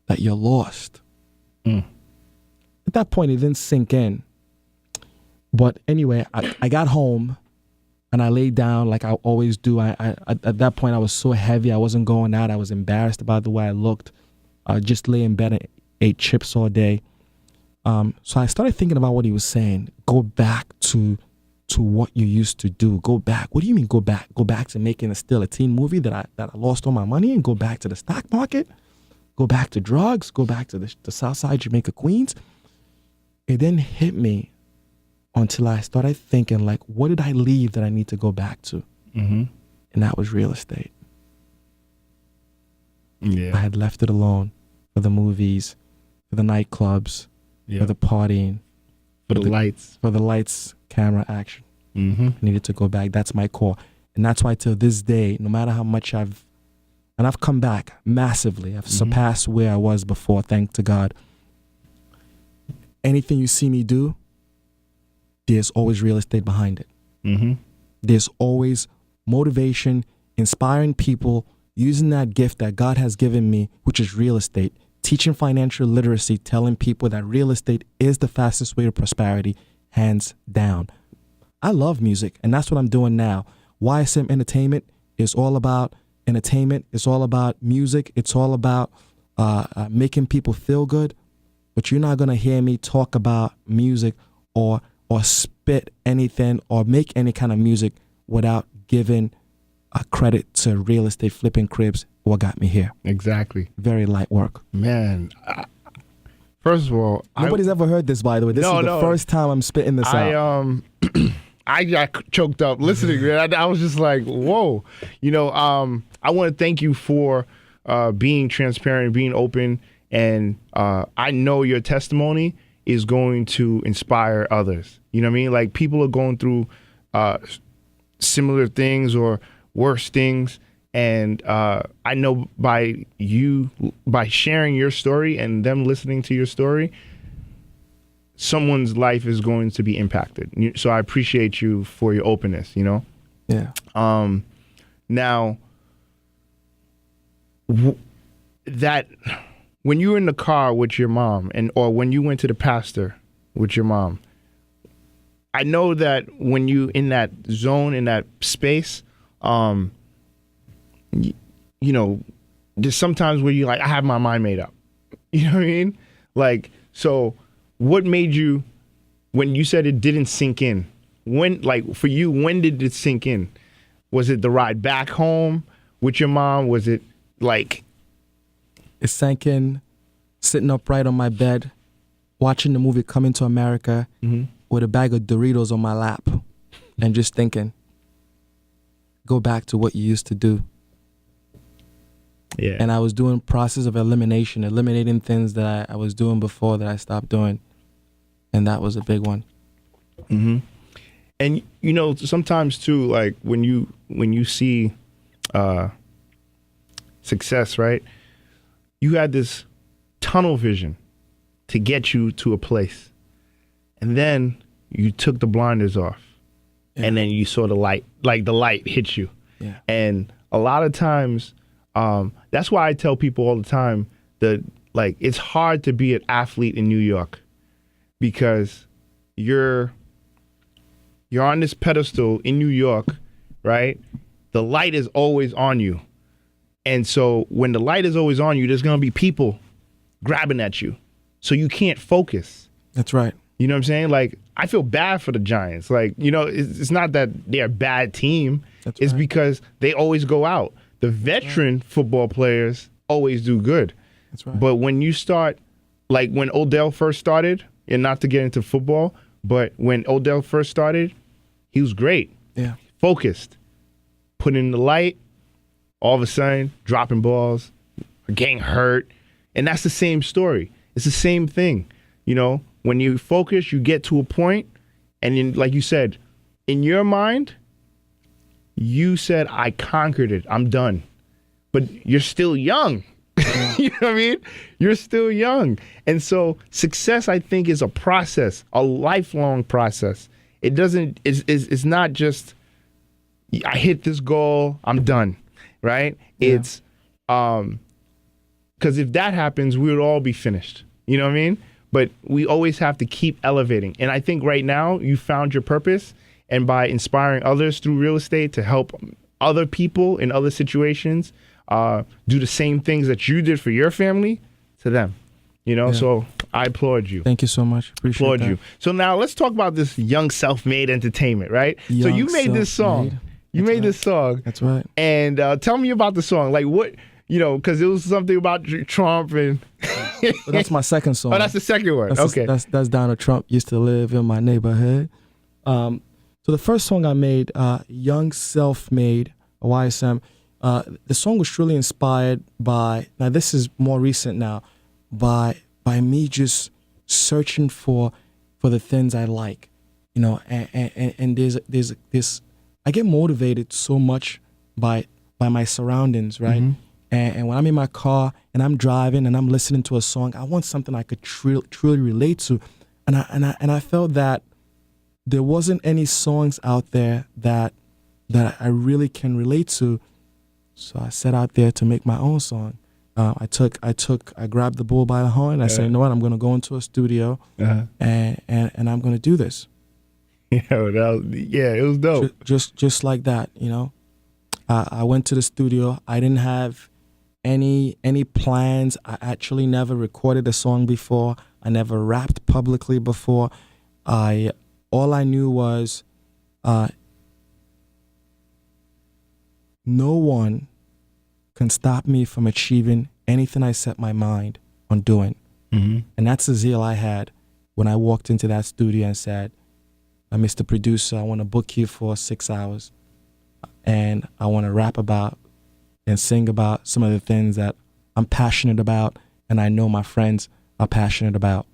that you're lost. At that point, it didn't sink in. But anyway, I got home and I laid down like I always do. At that point, I was so heavy. I wasn't going out. I was embarrassed about the way I looked. I just lay in bed and ate chips all day. So I started thinking about what he was saying. Go back to what you used to do. Go back. What do you mean go back? Go back to making still a teen movie that I lost all my money in? Go back to the stock market? Go back to drugs? Go back to the South Side, Jamaica, Queens? It didn't hit me until I started thinking, like, what did I leave that I need to go back to? Mm-hmm. And that was real estate. Yeah. I had left it alone for the movies, for the nightclubs, for the partying, for the lights, camera, action. Mm-hmm. I needed to go back. That's my core. And that's why till this day, no matter how much I've come back massively. I've surpassed where I was before, thank to God. Anything you see me do, there's always real estate behind it. Mm-hmm. There's always motivation, inspiring people, using that gift that God has given me, which is real estate, teaching financial literacy, telling people that real estate is the fastest way to prosperity, hands down. I love music, and that's what I'm doing now. YSM Entertainment is all about entertainment. It's all about music. It's all about making people feel good. But you're not going to hear me talk about music or spit anything or make any kind of music without giving credit to real estate flipping cribs, what got me here. Exactly. Very light work. Man, first of all, nobody's ever heard this, by the way. This is the first time I'm spitting this out. I got choked up listening. I was just like, whoa. I want to thank you for being transparent, being open. And I know your testimony is going to inspire others. You know what I mean? Like, people are going through uh, similar things or worse things. And I know by sharing your story and them listening to your story, someone's life is going to be impacted. So I appreciate you for your openness, you know? Yeah. Now, that when you were in the car with your mom or when you went to the pastor with your mom, I know that when you in that zone, in that space, you know, there's sometimes where you like, I have my mind made up. You know what I mean? Like, so what made you, when you said it didn't sink in, when, like for you, when did it sink in? Was it the ride back home with your mom? Was it like? It sank in sitting upright on my bed, watching the movie Coming to America with a bag of Doritos on my lap and just thinking, go back to what you used to do. Yeah. And I was doing process of eliminating things that I was doing before that I stopped doing. And that was a big one. Mm-hmm. And, you know, sometimes too, like when you see success, right? You had this tunnel vision to get you to a place. And then you took the blinders off. Yeah. And then you saw the light, like the light hit you. Yeah. And a lot of times, that's why I tell people all the time that, like, it's hard to be an athlete in New York because you're on this pedestal in New York, right? The light is always on you. And so when the light is always on you, there's going to be people grabbing at you. So you can't focus. That's right. You know what I'm saying? Like, I feel bad for the Giants. Like, you know, it's not that they're a bad team. It's right. Because they always go out. The veteran football players always do good. That's right. But when you start, like when Odell first started, and not to get into football, but when Odell first started, he was great. Yeah. Focused. Put in the light, all of a sudden, dropping balls, getting hurt. And that's the same story. It's the same thing. You know, when you focus, you get to a point, and then, like you said, in your mind, you said, I conquered it. I'm done. But you're still young. You know what I mean? You're still young. And so success, I think, is a process, a lifelong process. It doesn't, it's not just, I hit this goal, I'm done, right? Yeah. It's, because if that happens, we would all be finished. You know what I mean? But we always have to keep elevating. And I think right now you found your purpose. And by inspiring others through real estate to help other people in other situations do the same things that you did for your family to them. You know, so I applaud you. Thank you so much. Appreciate that. You. So now let's talk about this Young Self-Made Entertainment, right? So you made this song. You made this song. That's right. And tell me about the song. Like what, you know, because it was something about Trump and... Well, that's my second song. Oh, that's the second one. Okay. That's Donald Trump used to live in my neighborhood. So the first song I made, Young Self-Made, YSM, the song was truly inspired by, now this is more recent now, by me just searching for the things I like, you know, and there's this, I get motivated so much by my surroundings, right? Mm-hmm. And when I'm in my car and I'm driving and I'm listening to a song, I want something I could truly relate to, and I felt that there wasn't any songs out there that I really can relate to, so I set out there to make my own song. I grabbed the bull by the horn and I said, you know what, I'm going to go into a studio and I'm going to do this. Yeah, it was dope. Just like that, you know. I went to the studio. I didn't have any plans. I actually never recorded a song before. I never rapped publicly before. All I knew was no one can stop me from achieving anything I set my mind on doing. Mm-hmm. And that's the zeal I had when I walked into that studio and said, Mr. Producer, I want to book you for 6 hours. And I want to rap about and sing about some of the things that I'm passionate about and I know my friends are passionate about.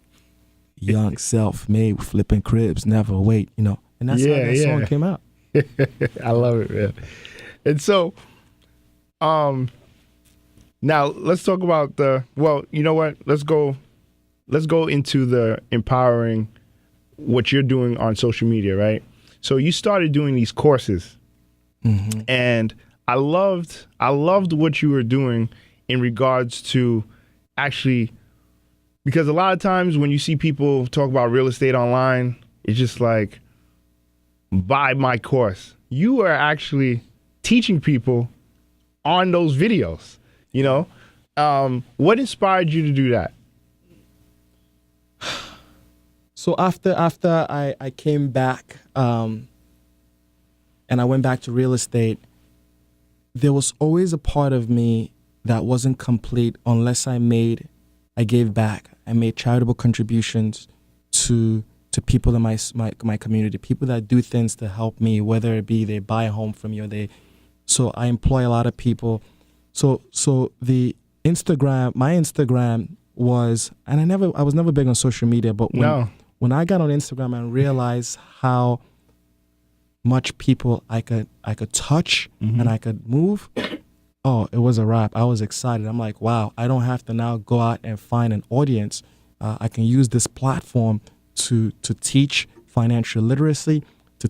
Young, self-made, flipping cribs, never wait, you know. And that's how that song came out. I love it, man. And so, now let's talk about you know what? Let's go into the empowering what you're doing on social media, right? So you started doing these courses, and I loved what you were doing in regards to actually, because a lot of times when you see people talk about real estate online, it's just like, buy my course. You are actually teaching people on those videos, you know? What inspired you to do that? So after I came back and I went back to real estate, there was always a part of me that wasn't complete unless I gave back. I made charitable contributions to people in my community, people that do things to help me, whether it be they buy a home from me so I employ a lot of people. So my Instagram was, and I was never big on social media, but when I got on Instagram and realized how much people I could touch and I could move, oh, it was a wrap. I was excited. I'm like, wow, I don't have to now go out and find an audience. I can use this platform to teach financial literacy, to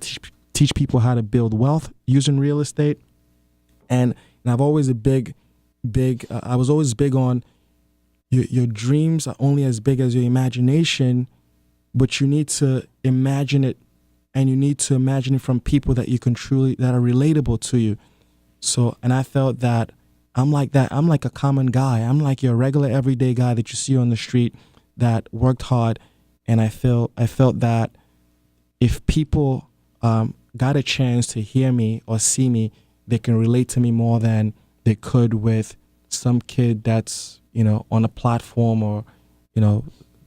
teach people how to build wealth using real estate. And I've always I was always big on your dreams are only as big as your imagination, but you need to imagine it, and you need to imagine it from people that you can that are relatable to you. So, and I felt that I'm like that. I'm like a common guy. I'm like your regular everyday guy that you see on the street that worked hard. And I felt that if people got a chance to hear me or see me, they can relate to me more than they could with some kid that's, on a platform or,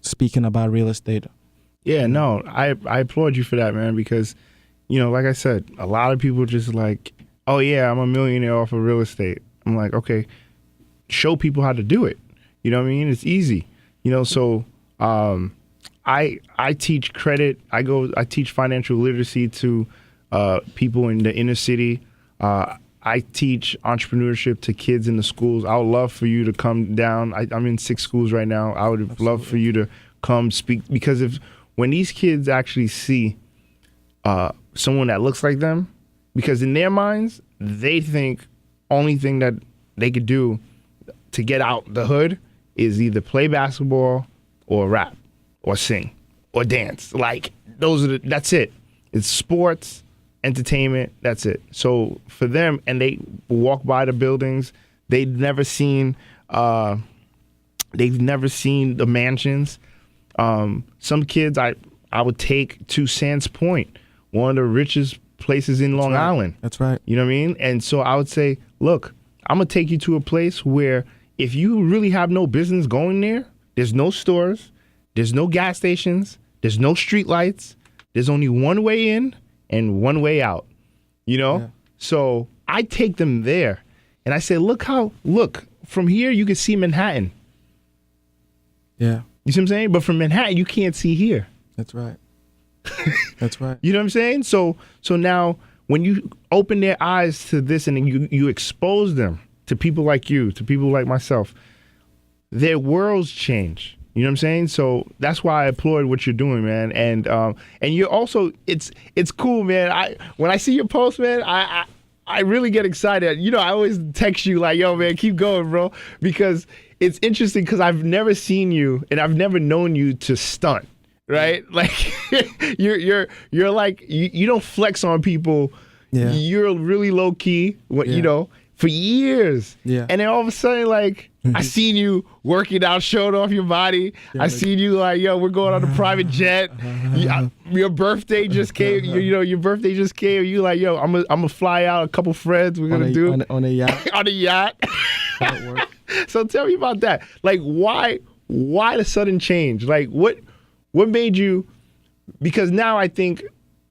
speaking about real estate. Yeah, no, I applaud you for that, man, because, like I said, a lot of people just like, oh yeah, I'm a millionaire off of real estate. I'm like, okay, show people how to do it. You know what I mean? It's easy. So I teach credit. I teach financial literacy to people in the inner city. I teach entrepreneurship to kids in the schools. I would love for you to come down. I'm in 6 schools right now. I would love for you to come speak, because when these kids actually see someone that looks like them, because in their minds, they think only thing that they could do to get out the hood is either play basketball or rap or sing or dance. Like that's it. It's sports, entertainment, that's it. So for them, and they walk by the buildings, they've never seen the mansions. Some kids I would take to Sands Point, one of the richest places in Long Island. That's right. You know what I mean? And so I would say, look, I'm going to take you to a place where if you really have no business going there, there's no stores, there's no gas stations, there's no street lights, there's only one way in and one way out, Yeah. So I take them there and I say, look, from here you can see Manhattan. Yeah. You see what I'm saying? But from Manhattan, you can't see here. That's right. That's right. You know what I'm saying? So now when you open their eyes to this and you expose them to people like you, to people like myself, their worlds change. You know what I'm saying? So that's why I applaud what you're doing, man. And you're also, it's cool, man. When I see your post, man, I really get excited. I always text you like, yo, man, keep going, bro, because it's interesting, because I've never seen you and I've never known you to stunt, right? Like you're like, you don't flex on people. Yeah. You're really low key, for years. Yeah. And then all of a sudden, like, I seen you working out, showing off your body. Yeah, I seen you like, yo, we're going on a private jet. Your birthday just came. Your birthday just came. You like, yo, I'm gonna fly out a couple friends. We're gonna do on a yacht. On a yacht. So tell me about that. Like, why the sudden change? Like, what made you? Because now I think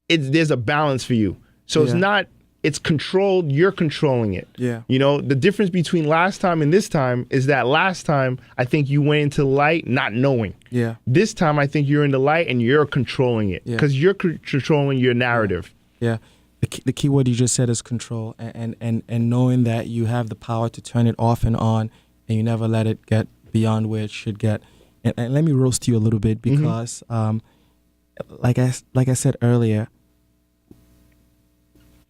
there's a balance for you. So it's not it's controlled. You're controlling it. Yeah. You know, the difference between last time and this time is that last time I think you went into light not knowing. Yeah. This time I think you're in the light and you're controlling it because you're controlling your narrative. Yeah. The key word you just said is control, and knowing that you have the power to turn it off and on, and you never let it get beyond where it should get. And let me roast you a little bit because, like I said earlier,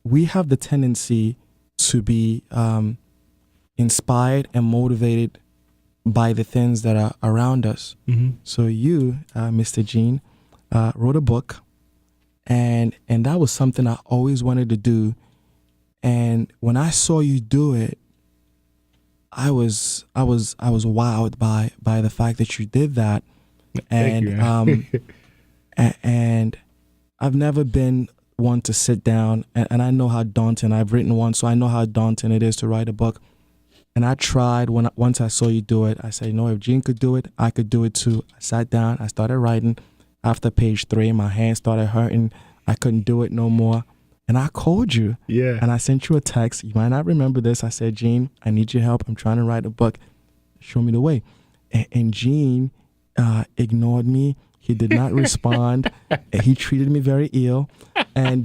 we have the tendency to be inspired and motivated by the things that are around us. So you, Mr. Gene, wrote a book, and that was something I always wanted to do. And when I saw you do it, I was wowed by the fact that you did that. And Thank you. and I've never been one to sit down, and I know how daunting. I've written one, so I know how daunting it is to write a book. And I tried once I saw you do it. I said, you know, if Gene could do it, I could do it too. I sat down, I started writing. After page 3, my hands started hurting. I couldn't do it no more. And I called you. Yeah. And I sent you a text. You might not remember this. I said, Gene, I need your help. I'm trying to write a book. Show me the way. And Gene ignored me. He did not respond. He treated me very ill. And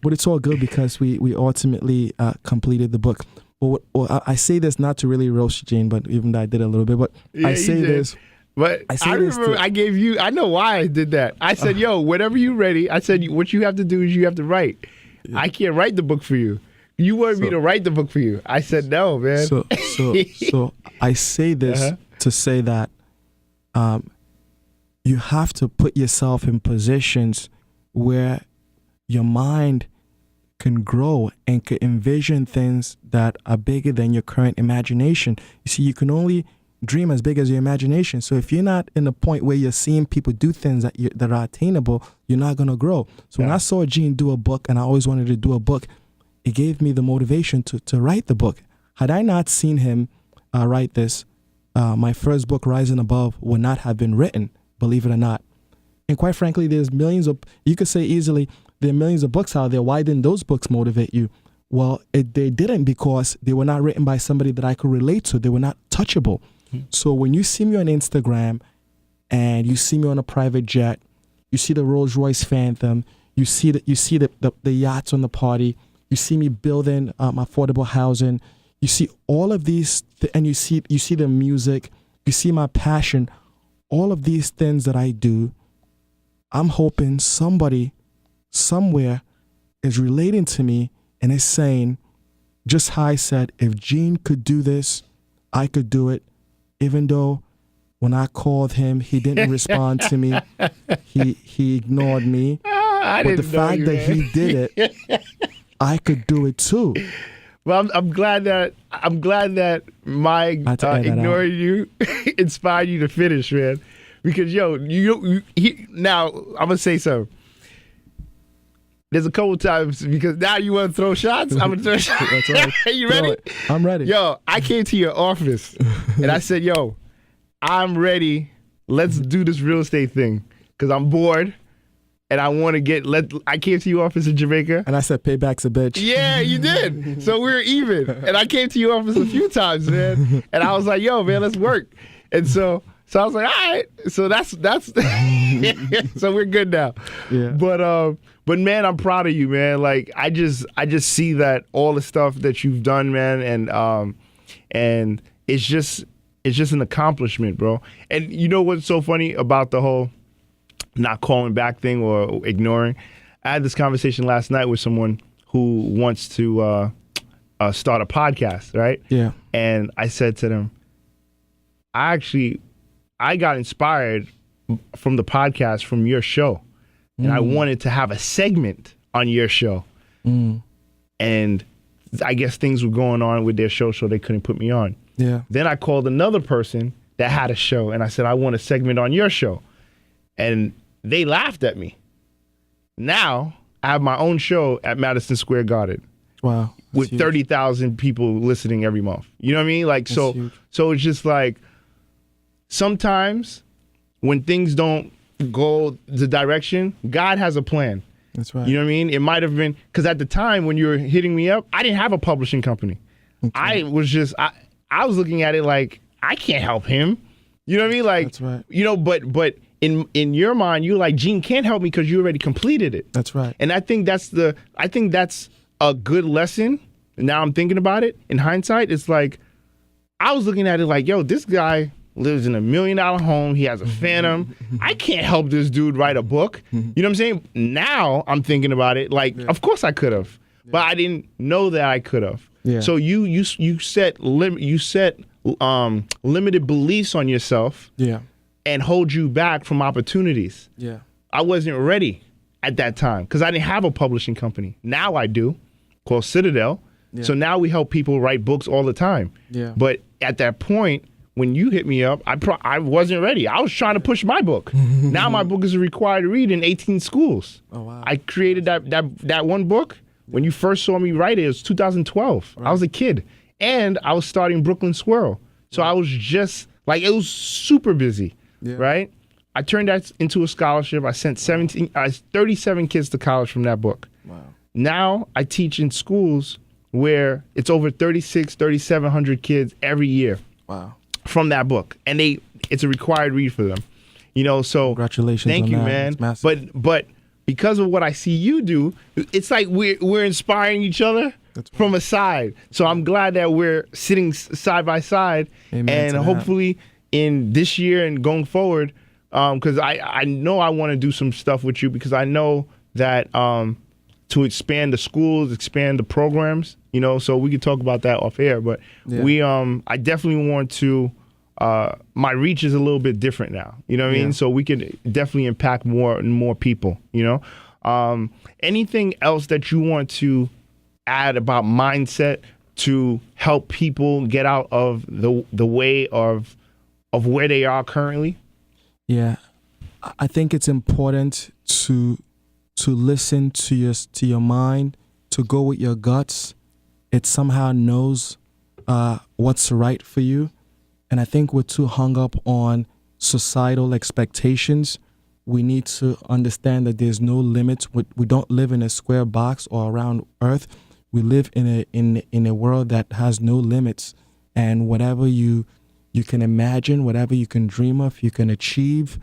but it's all good because we ultimately completed the book. Well, I say this not to really roast Gene, but even though I did a little bit, but Yeah, I say this. But I remember I gave you, I know why I did that. I said, yo, whenever you're ready, I said, what you have to do is you have to write. Yeah. I can't write the book for you. You wanted me to write the book for you. I said, no, man. So I say this to say that you have to put yourself in positions where your mind can grow and can envision things that are bigger than your current imagination. You see, you can only dream as big as your imagination. So if you're not in a point where you're seeing people do things that are attainable, you're not going to grow. So when I saw Gene do a book, and I always wanted to do a book, it gave me the motivation to write the book. Had I not seen him write this, my first book, Rising Above, would not have been written, believe it or not. And quite frankly, there's millions of, you could say easily, there are millions of books out there. Why didn't those books motivate you? Well, they didn't, because they were not written by somebody that I could relate to. They were not touchable. So when you see me on Instagram and you see me on a private jet, you see the Rolls Royce Phantom, you see the yachts on the party, you see me building affordable housing, you see all of these, and you see the music, you see my passion, all of these things that I do. I'm hoping somebody somewhere is relating to me and is saying, just how I said, if Gene could do this, I could do it. Even though when I called him, he didn't respond to me. He ignored me. But the fact that he did it, I could do it too. Well, I'm glad that my ignoring you inspired you to finish, man. Because now I'm gonna say something. There's a couple times, because now you want to throw shots. I'm gonna throw shots. That's right. You ready? I'm ready. Yo, I came to your office and I said, yo, I'm ready. Let's do this real estate thing, because I'm bored and I want to I came to your office in Jamaica. And I said, payback's a bitch. Yeah, you did. So we're even. And I came to your office a few times, man. And I was like, yo, man, let's work. And so I was like, all right. So that's so we're good now. Yeah. But man, I'm proud of you, man. Like I just see that all the stuff that you've done, man, and it's just an accomplishment, bro. And you know what's so funny about the whole not calling back thing or ignoring? I had this conversation last night with someone who wants to start a podcast, right? Yeah. And I said to them, I got inspired from the podcast from your show. And I wanted to have a segment on your show. And I guess things were going on with their show, so they couldn't put me on. Yeah. Then I called another person that had a show, and I said, I want a segment on your show. And they laughed at me. Now I have my own show at Madison Square Garden. Wow. With 30,000 people listening every month. You know what I mean? Like, so it's just like, sometimes when things don't go the direction, God has a plan. That's right. You know what I mean? It might have been because at the time when you were hitting me up, I didn't have a publishing company. Okay. I was looking at it like I can't help him. You know what I mean? Like, That's right. you know, but in your mind, you're like, Gene can't help me because you already completed it. That's right. And I think that's a good lesson. Now I'm thinking about it in hindsight. It's like I was looking at it like, yo, this guy lives in $1 million home. He has a Phantom. I can't help this dude write a book. You know what I'm saying? Now I'm thinking about it like, of course I could have, but I didn't know that I could have. Yeah. So you set limited beliefs on yourself. Yeah. And hold you back from opportunities. Yeah. I wasn't ready at that time because I didn't have a publishing company. Now I do, called Citadel. Yeah. So now we help people write books all the time. Yeah. But at that point, when you hit me up, I wasn't ready. I was trying to push my book. Now my book is required to read in 18 schools. Oh, wow. I created that one book. When you first saw me write it, it was 2012. Right. I was a kid. And I was starting Brooklyn Swirl. So I was just, like, it was super busy. Yeah. Right? I turned that into a scholarship. I sent 37 kids to college from that book. Wow. Now I teach in schools where it's over 3,700 kids every year. Wow. From that book. And it's a required read for them. You know, so congratulations. Thank you, man. But because of what I see you do, it's like we're inspiring each other from a side. So I'm glad that we're sitting side by side. Amen and hopefully in this year and going forward, because I know I want to do some stuff with you because I know that to expand the schools, expand the programs, you know, so we could talk about that off air. But I definitely want to, my reach is a little bit different now, you know what I mean? So we can definitely impact more and more people, you know? Anything else that you want to add about mindset to help people get out of the way of where they are currently? Yeah, I think it's important to listen to your mind, to go with your guts. It somehow knows what's right for you. And I think we're too hung up on societal expectations. We need to understand that there's no limits. We don't live in a square box or around Earth. We live in a world that has no limits. And whatever you can imagine, whatever you can dream of, you can achieve.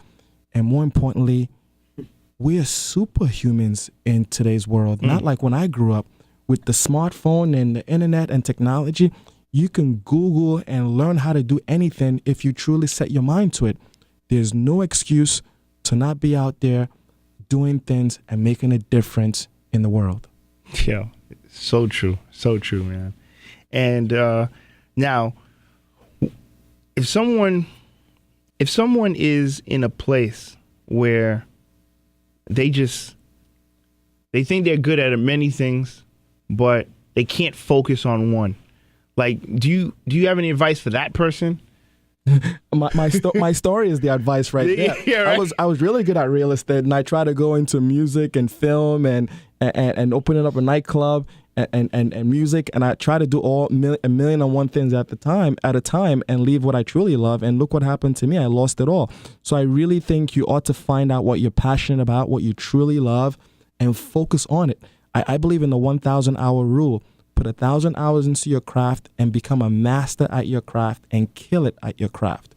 And more importantly, we are superhumans in today's world. Not like when I grew up with the smartphone and the internet and technology. You can Google and learn how to do anything if you truly set your mind to it. There's no excuse to not be out there doing things and making a difference in the world. Yeah, so true. So true, man. And now, if someone is in a place where they think they're good at many things, but they can't focus on one, like, do you have any advice for that person? My story is the advice right there. Yeah, right? I was really good at real estate, and I tried to go into music and film and opening up a nightclub and music, and I tried to do a million and one things at a time, and leave what I truly love. And look what happened to me. I lost it all. So I really think you ought to find out what you're passionate about, what you truly love, and focus on it. I believe in the 1,000-hour rule. Put 1,000 hours into your craft and become a master at your craft and kill it at your craft.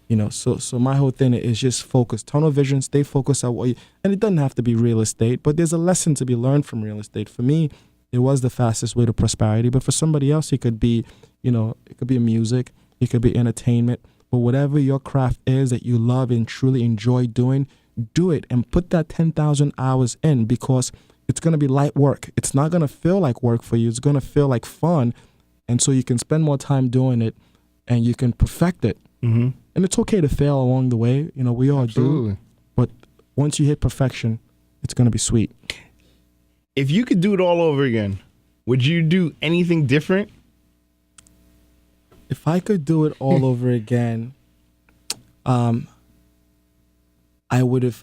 You know, so my whole thing is just focus, tunnel vision, stay focused on what you, and it doesn't have to be real estate, but there's a lesson to be learned from real estate. For me, it was the fastest way to prosperity, but for somebody else, it could be, you know, it could be music, it could be entertainment, but whatever your craft is that you love and truly enjoy doing, do it and put that 10,000 hours in, because it's going to be light work. It's not going to feel like work for you. It's going to feel like fun. And so you can spend more time doing it and you can perfect it. Mm-hmm. And it's okay to fail along the way. You know, we all do. But once you hit perfection, it's going to be sweet. If you could do it all over again, would you do anything different? If I could do it all over again, I would have.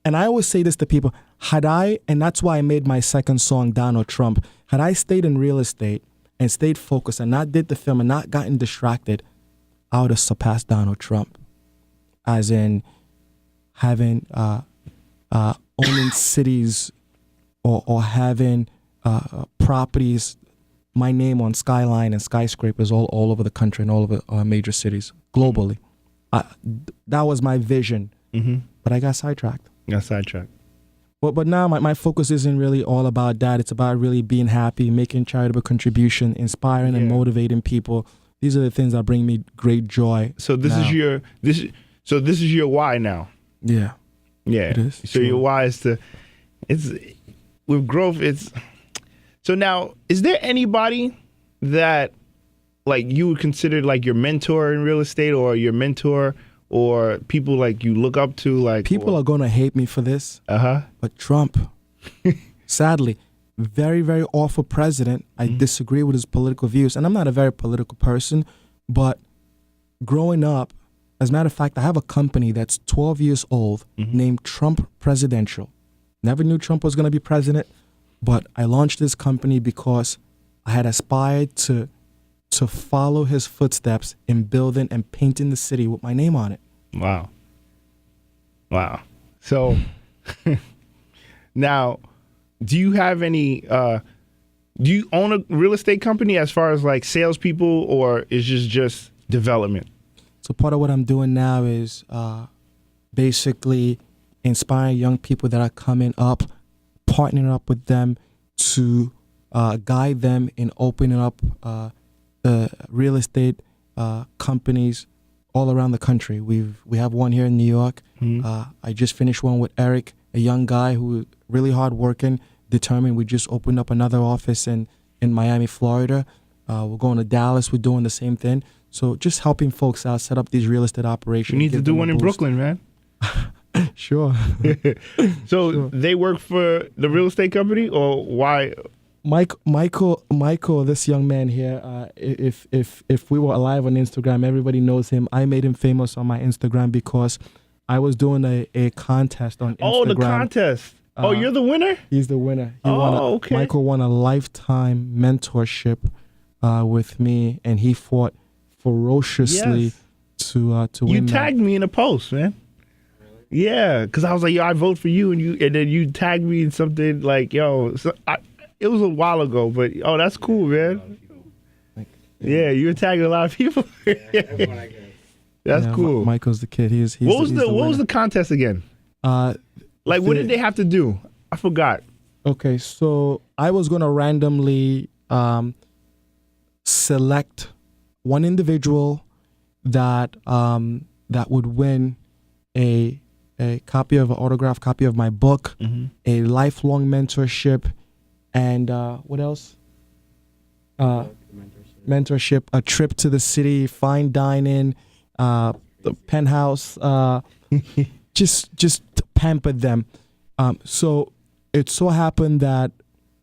And I always say this to people. Had I, and that's why I made my second song, Donald Trump, had I stayed in real estate and stayed focused and not did the film and not gotten distracted, I would have surpassed Donald Trump. As in having, owning cities or having properties, my name on skyline and skyscrapers all over the country and all over major cities globally. That was my vision, but I got sidetracked. But now my focus isn't really all about that. It's about really being happy, making charitable contribution, inspiring and motivating people. These are the things that bring me great joy. So this is your why now. Yeah. Yeah. It is. So your why is with growth. So now, is there anybody that like you would consider like your mentor in real estate, or your mentor, or people like you look up to? Like people are gonna hate me for this. But Trump, sadly, very, very awful president. I disagree with his political views, and I'm not a very political person. But growing up, as a matter of fact, I have a company that's 12 years old named Trump Presidential. Never knew Trump was gonna be president, but I launched this company because I had aspired to follow his footsteps in building and painting the city with my name on it. Wow. So now, do you have any, do you own a real estate company as far as like salespeople, or is just development? So part of what I'm doing now is basically inspiring young people that are coming up, partnering up with them to guide them in opening up real estate companies all around the country. We have one here in New York. I just finished one with Eric, a young guy who really hard working, determined. We just opened up another office in Miami, Florida. We're going to Dallas. We're doing the same thing. So just helping folks out, set up these real estate operations. You need to do one in Brooklyn, man. Sure. So they work for the real estate company, or why? Michael, this young man here, if we were alive on Instagram, everybody knows him. I made him famous on my Instagram because I was doing a contest on Instagram. Oh, the contest. You're the winner? He's the winner. Okay. Michael won a lifetime mentorship with me, and he fought ferociously to win. You tagged me in a post, man. Yeah, because I was like, yo, I vote for you, and then you tagged me in something like, yo, it was a while ago, but that's cool, man. Yeah, you were tagging a lot of people. That's cool. Michael's the kid. He's what was the contest again? Like, what did they have to do? I forgot. Okay, so I was gonna randomly select one individual that would win a copy of an autographed copy of my book, a lifelong mentorship, and what else? Mentorship, a trip to the city, fine dining, the penthouse, just pampered them. So it so happened that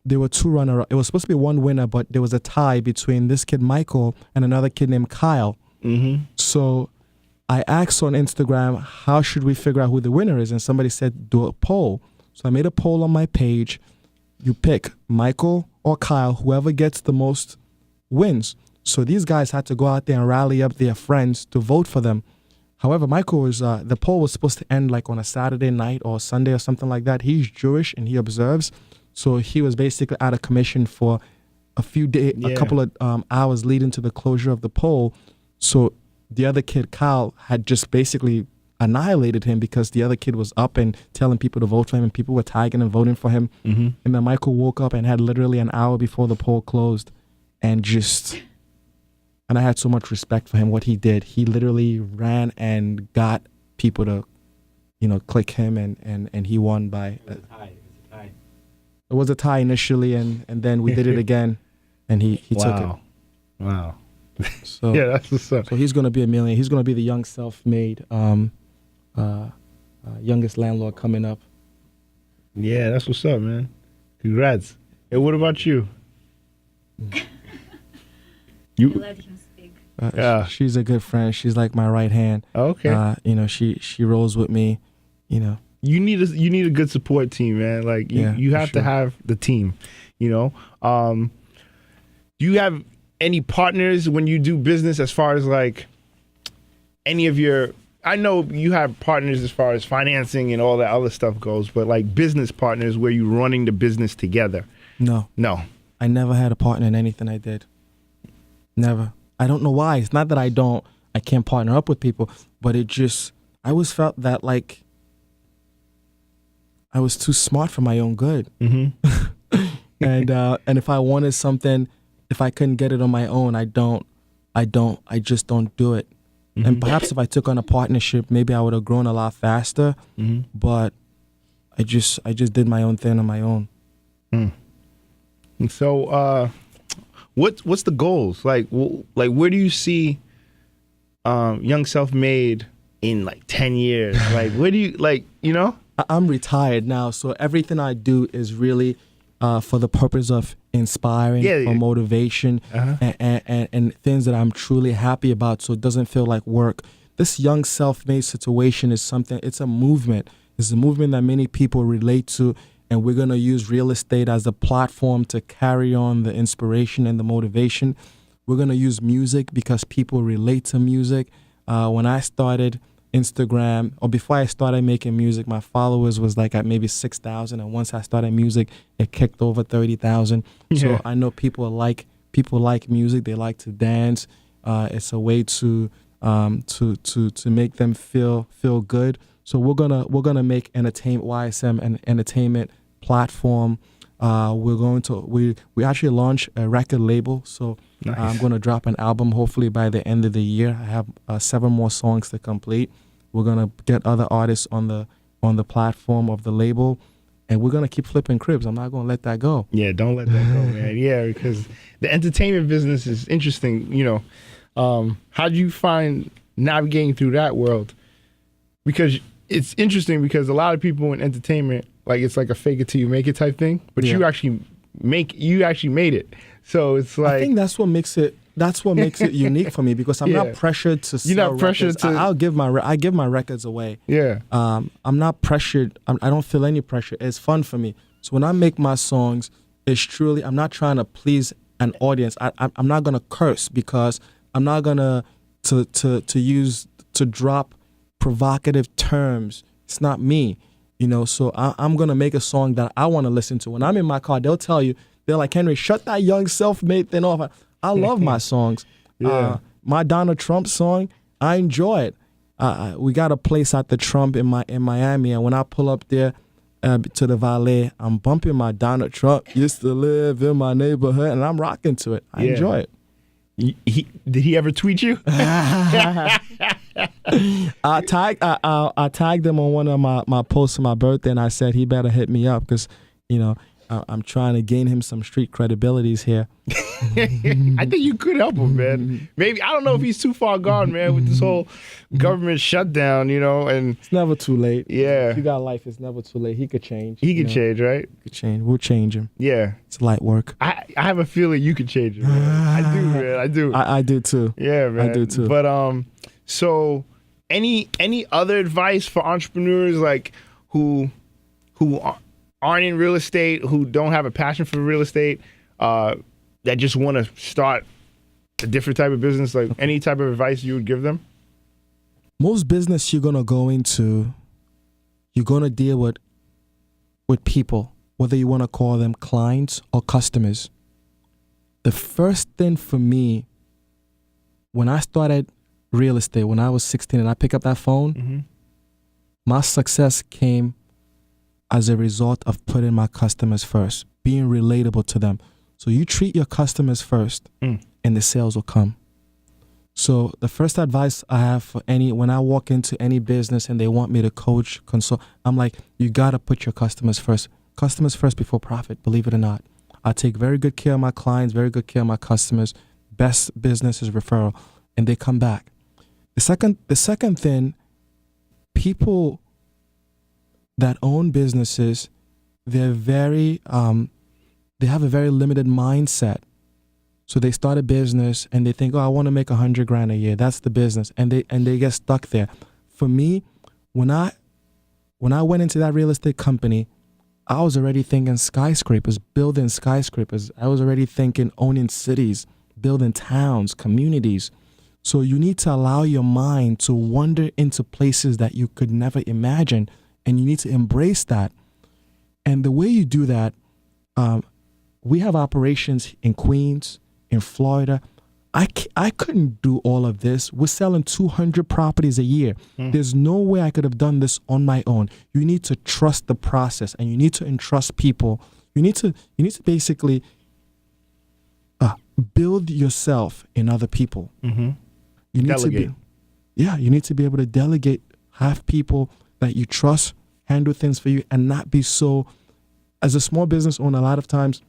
there were two runners. It was supposed to be one winner, but there was a tie between this kid Michael and another kid named Kyle. So I asked on Instagram, how should we figure out who the winner is? And somebody said, do a poll. So I made a poll on my page. You pick Michael or Kyle, whoever gets the most wins. So these guys had to go out there and rally up their friends to vote for them. However, Michael was, the poll was supposed to end like on a Saturday night or Sunday or something like that. He's Jewish and he observes. So he was basically out of commission for a few days, a couple of hours leading to the closure of the poll. So the other kid, Kyle, had just basically annihilated him because the other kid was up and telling people to vote for him, and people were tagging and voting for him. And then Michael woke up and had literally an hour before the poll closed, and I had so much respect for him, what he did. He literally ran and got people to, click him, and he won by... It was a tie initially, and then we did it again, and he took it. Wow. So yeah, that's what's up. So he's going to be a millionaire. He's going to be the young self-made youngest landlord coming up. Yeah, that's what's up, man. Congrats. And what about you? Let him speak. She's a good friend. She's like my right hand. Okay. She rolls with me. You need a good support team, man. Like you have to have the team. Do you have any partners when you do business, as far as like any of your, I know you have partners as far as financing and all that other stuff goes, but like business partners where you're running the business together. No. No. I never had a partner in anything I did. Never. I don't know why. It's not that I can't partner up with people, but I always felt that like I was too smart for my own good. Mm-hmm. And if I wanted something, if I couldn't get it on my own, I just don't do it. Mm-hmm. And perhaps if I took on a partnership, maybe I would have grown a lot faster. Mm-hmm. But I just did my own thing on my own. Mm. And so, what's the goals? Like where do you see Young Self-Made in like 10 years? Like, where do you I'm retired now, so everything I do is really for the purpose of inspiring, for motivation, and things that I'm truly happy about, so it doesn't feel like work. This Young Self-Made situation is something, it's a movement. It's a movement that many people relate to, and we're going to use real estate as a platform to carry on the inspiration and the motivation. We're going to use music because people relate to music. When I started Instagram, or before I started making music, my followers was like at maybe 6,000, and once I started music, it kicked over 30,000. Yeah. So I know people like music. They like to dance. It's a way to make them feel good. So we're gonna make YSM an entertainment platform. We actually launched a record label. So nice. I'm gonna drop an album hopefully by the end of the year. I have 7 more songs to complete. We're gonna get other artists on the platform of the label, and we're gonna keep flipping cribs. I'm not gonna let that go. Yeah, don't let that go, man. Yeah, because the entertainment business is interesting. How do you find navigating through that world? Because it's interesting because a lot of people in entertainment, like it's like a fake it till you make it type thing, but you actually made it. So it's like, I think that's what makes it unique for me, because I'm not pressured to sell. You're not pressured records. to. I give my records away. Yeah. I'm not pressured. I don't feel any pressure. It's fun for me. So when I make my songs, it's truly, I'm not trying to please an audience. I'm not gonna curse, because I'm not gonna to drop provocative terms. It's not me, So I'm gonna make a song that I want to listen to. When I'm in my car, they're like, Henry, shut that Young Self-Made thing off. I love my songs. Yeah. My Donald Trump song, I enjoy it. We got a place at the Trump in Miami, and when I pull up there to the valet, I'm bumping my Donald Trump. Used to live in my neighborhood, and I'm rocking to it. I enjoy it. Did he ever tweet you? I tagged him on one of my posts for my birthday, and I said he better hit me up, because I'm trying to gain him some street credibilities here. I think you could help him, man. Maybe, I don't know if he's too far gone, man, with this whole government shutdown, and it's never too late. Yeah. If you got life, it's never too late. He could change. He could change, right? He could change. We'll change him. Yeah. It's light work. I have a feeling you could change him, man. I do, man. I do. I do too. Yeah, man. I do too. But so any other advice for entrepreneurs like who aren't in real estate, who don't have a passion for real estate, that just want to start a different type of business, like any type of advice you would give them? Most business you're going to go into, you're going to deal with people, whether you want to call them clients or customers. The first thing for me, when I started real estate, when I was 16 and I picked up that phone, my success came as a result of putting my customers first, being relatable to them. So you treat your customers first, and the sales will come. So the first advice I have for when I walk into any business and they want me to coach, consult, I'm like, you got to put your customers first. Customers first before profit, believe it or not. I take very good care of my clients, very good care of my customers. Best business is referral, and they come back. The second thing, people that own businesses, they're very they have a very limited mindset. So they start a business and they think, I want to make $100,000 a year. That's the business, and they get stuck there. For me, when I went into that real estate company, I was already thinking skyscrapers, building skyscrapers. I was already thinking owning cities, building towns, communities. So you need to allow your mind to wander into places that you could never imagine, and you need to embrace that. And the way you do that, we have operations in Queens, in Florida. I couldn't do all of this. We're selling 200 properties a year. There's no way I could have done this on my own. You need to trust the process, and you need to entrust people. You need to basically build yourself in other people. Mm-hmm. You need Delegate. you need to be able to delegate, have people that you trust handle things for you, and not be so. As a small business owner, a lot of times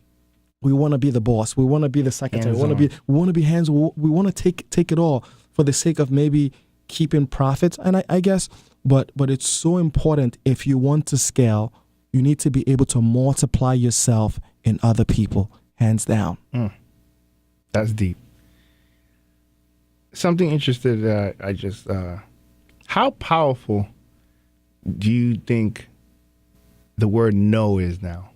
we want to be the boss. We want to be the secretary. We want to be hands. We want to take it all for the sake of maybe keeping profits. And I guess, but it's so important. If you want to scale, you need to be able to multiply yourself in other people, hands down. That's deep. Something interesting that I just, how powerful do you think the word no is now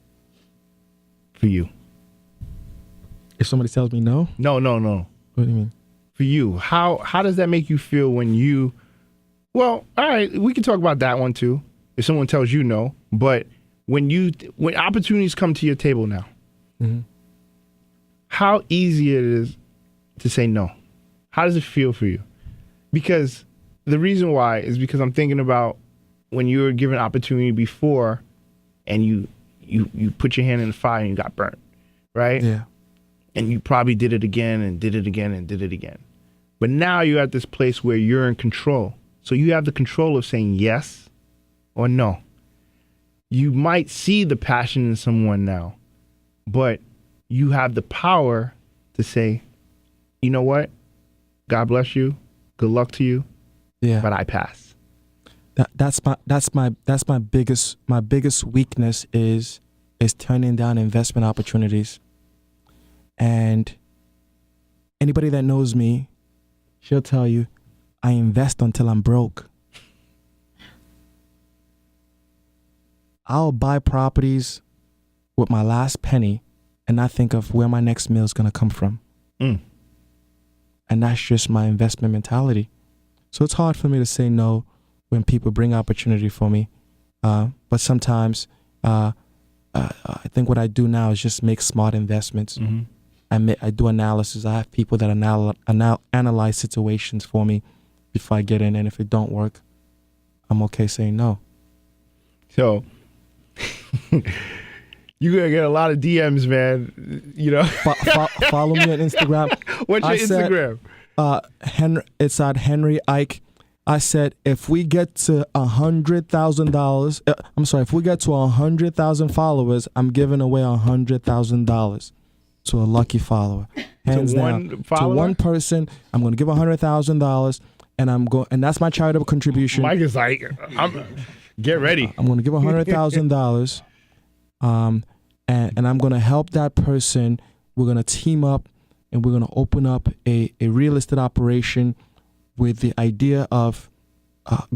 for you? If somebody tells me no? No. What do you mean? For you, how does that make you feel when you, well, all right, we can talk about that one too. If someone tells you no, but when opportunities come to your table now, how easy it is to say no. How does it feel for you? Because the reason why is because I'm thinking about when you were given opportunity before and you put your hand in the fire and you got burnt, right? Yeah. And you probably did it again and did it again and did it again. But now you're at this place where you're in control. So you have the control of saying yes or no. You might see the passion in someone now, but you have the power to say, you know what? God bless you. Good luck to you. Yeah. But I pass. That's my biggest weakness is turning down investment opportunities. And anybody that knows me, she'll tell you, I invest until I'm broke. I'll buy properties with my last penny and not think of where my next meal is going to come from. And that's just my investment mentality. So it's hard for me to say no when people bring opportunity for me. But sometimes I think what I do now is just make smart investments. I do analysis. I have people that analyze situations for me before I get in. And if it don't work, I'm okay saying no. So you're going to get a lot of DMs, man. You know, follow me on Instagram. What's your Instagram? It's at Henry Ike. I said, if we get to $100,000, if we get to 100,000 followers, I'm giving away $100,000 to a lucky follower. Hands down. To one person, I'm going to give $100,000, and that's my charitable contribution. Mike is like, get ready. I'm going to give $100,000, and I'm going to help that person. We're going to team up, and we're going to open up a real estate operation with the idea of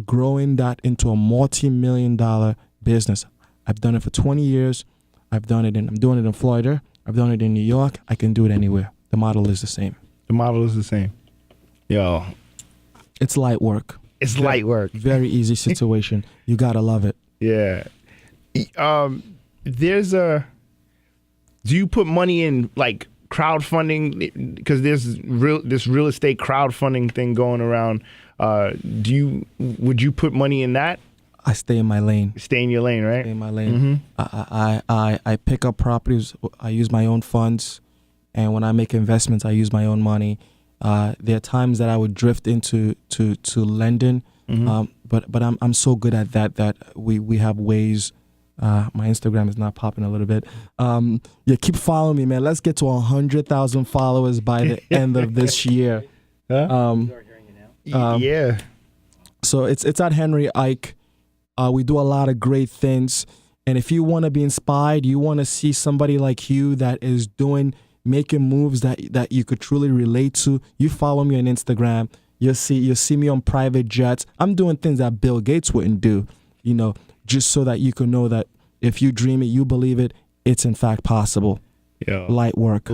growing that into a multi-million-dollar business. I've done it for 20 years. I'm doing it in Florida. I've done it in New York. I can do it anywhere. The model is the same. Yo. It's light work. Light work. Very easy situation. You got to love it. Yeah. Do you put money in like crowdfunding? Because there's this real estate crowdfunding thing going around. Would you put money in that? I stay in my lane. Stay in your lane, right? Stay in my lane. I pick up properties. I use my own funds, and when I make investments, I use my own money. There are times that I would drift into lending, but I'm so good at that we have ways. My Instagram is not popping a little bit. Keep following me, man. Let's get to 100,000 followers by the end of this year. Yeah. So it's at Henry Ike. We do a lot of great things. And if you want to be inspired, you want to see somebody like you that is making moves that you could truly relate to, you follow me on Instagram. You'll see me on private jets. I'm doing things that Bill Gates wouldn't do, just so that you can know that if you dream it, you believe it, it's in fact possible. Yo. Light work.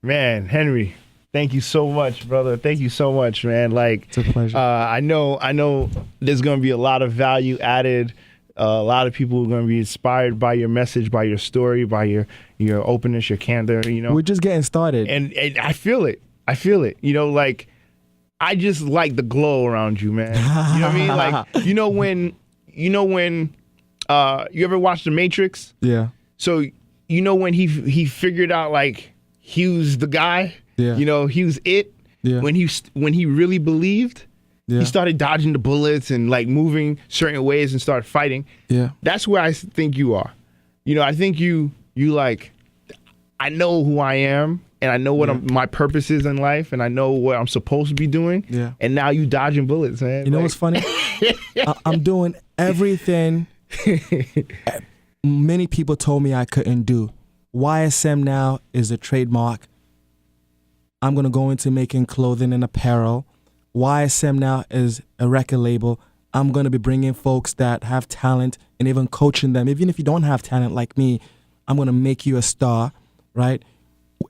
Man, Henry, Thank you so much, brother. Thank you so much, man. Like, It's a pleasure. I know there's going to be a lot of value added. A lot of people are going to be inspired by your message, by your story, by your openness, your candor, We're just getting started. And I feel it. I feel it. Like, I just like the glow around you, man. You know what I mean? Like, when you ever watched The Matrix? Yeah. So, when he figured out, like, he was the guy, Yeah. he was it. Yeah. When he really believed, he started dodging the bullets and, like, moving certain ways and started fighting. Yeah. That's where I think you are. I think you like, I know who I am, and I know what my purpose is in life, and I know what I'm supposed to be doing. Yeah. And now you dodging bullets, man. You know what's funny? I'm doing everything many people told me I couldn't do. YSM now is a trademark. I'm going to go into making clothing and apparel. YSM now is a record label. I'm going to be bringing folks that have talent and even coaching them. Even if you don't have talent like me, I'm going to make you a star, right?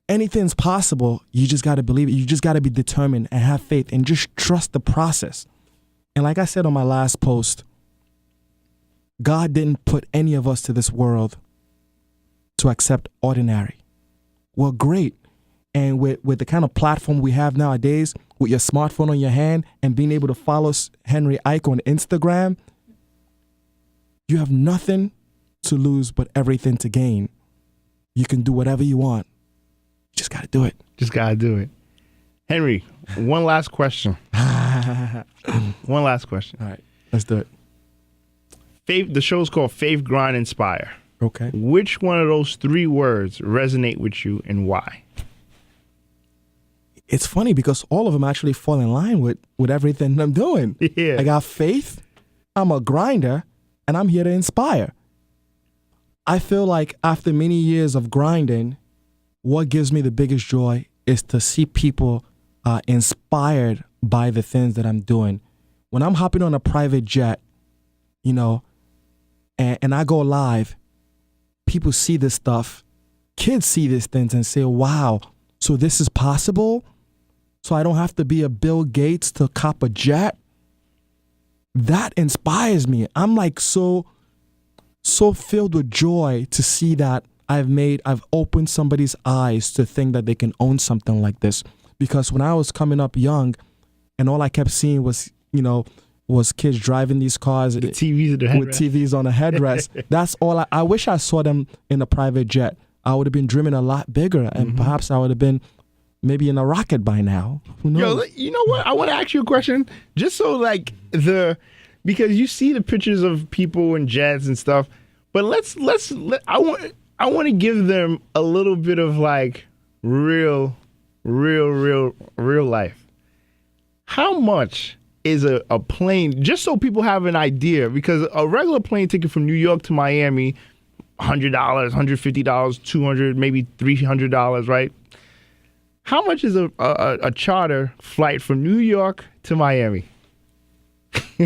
Anything's possible. You just got to believe it. You just got to be determined and have faith and just trust the process. And like I said on my last post, God didn't put any of us to this world to accept ordinary. Well, great. And with the kind of platform we have nowadays, with your smartphone on your hand and being able to follow Henry Ike on Instagram, you have nothing to lose but everything to gain. You can do whatever you want. You just got to do it. Just got to do it. Henry, one last question. One last question. All right, let's do it. The show's called Faith, Grind, Inspire. Okay. Which one of those 3 words resonate with you and why? It's funny because all of them actually fall in line with everything I'm doing. Yeah. I got faith, I'm a grinder, and I'm here to inspire. I feel like after many years of grinding, what gives me the biggest joy is to see people inspired by the things that I'm doing. When I'm hopping on a private jet, and I go live, people see this stuff, kids see these things and say, wow, so this is possible? So I don't have to be a Bill Gates to cop a jet? That inspires me. I'm like so filled with joy to see that I've opened somebody's eyes to think that they can own something like this. Because when I was coming up young and all I kept seeing was kids driving these cars with TVs on the headrest. That's all. I wish I saw them in a private jet. I would have been dreaming a lot bigger, and perhaps I would have been maybe in a rocket by now. Who knows? Yo, you know what? I want to ask you a question, just so because you see the pictures of people in jets and stuff, but I want to give them a little bit of like real life. How much is a plane, just so people have an idea, because a regular plane ticket from New York to Miami, $100, $150, $200, maybe $300, right? How much is a charter flight from New York to Miami?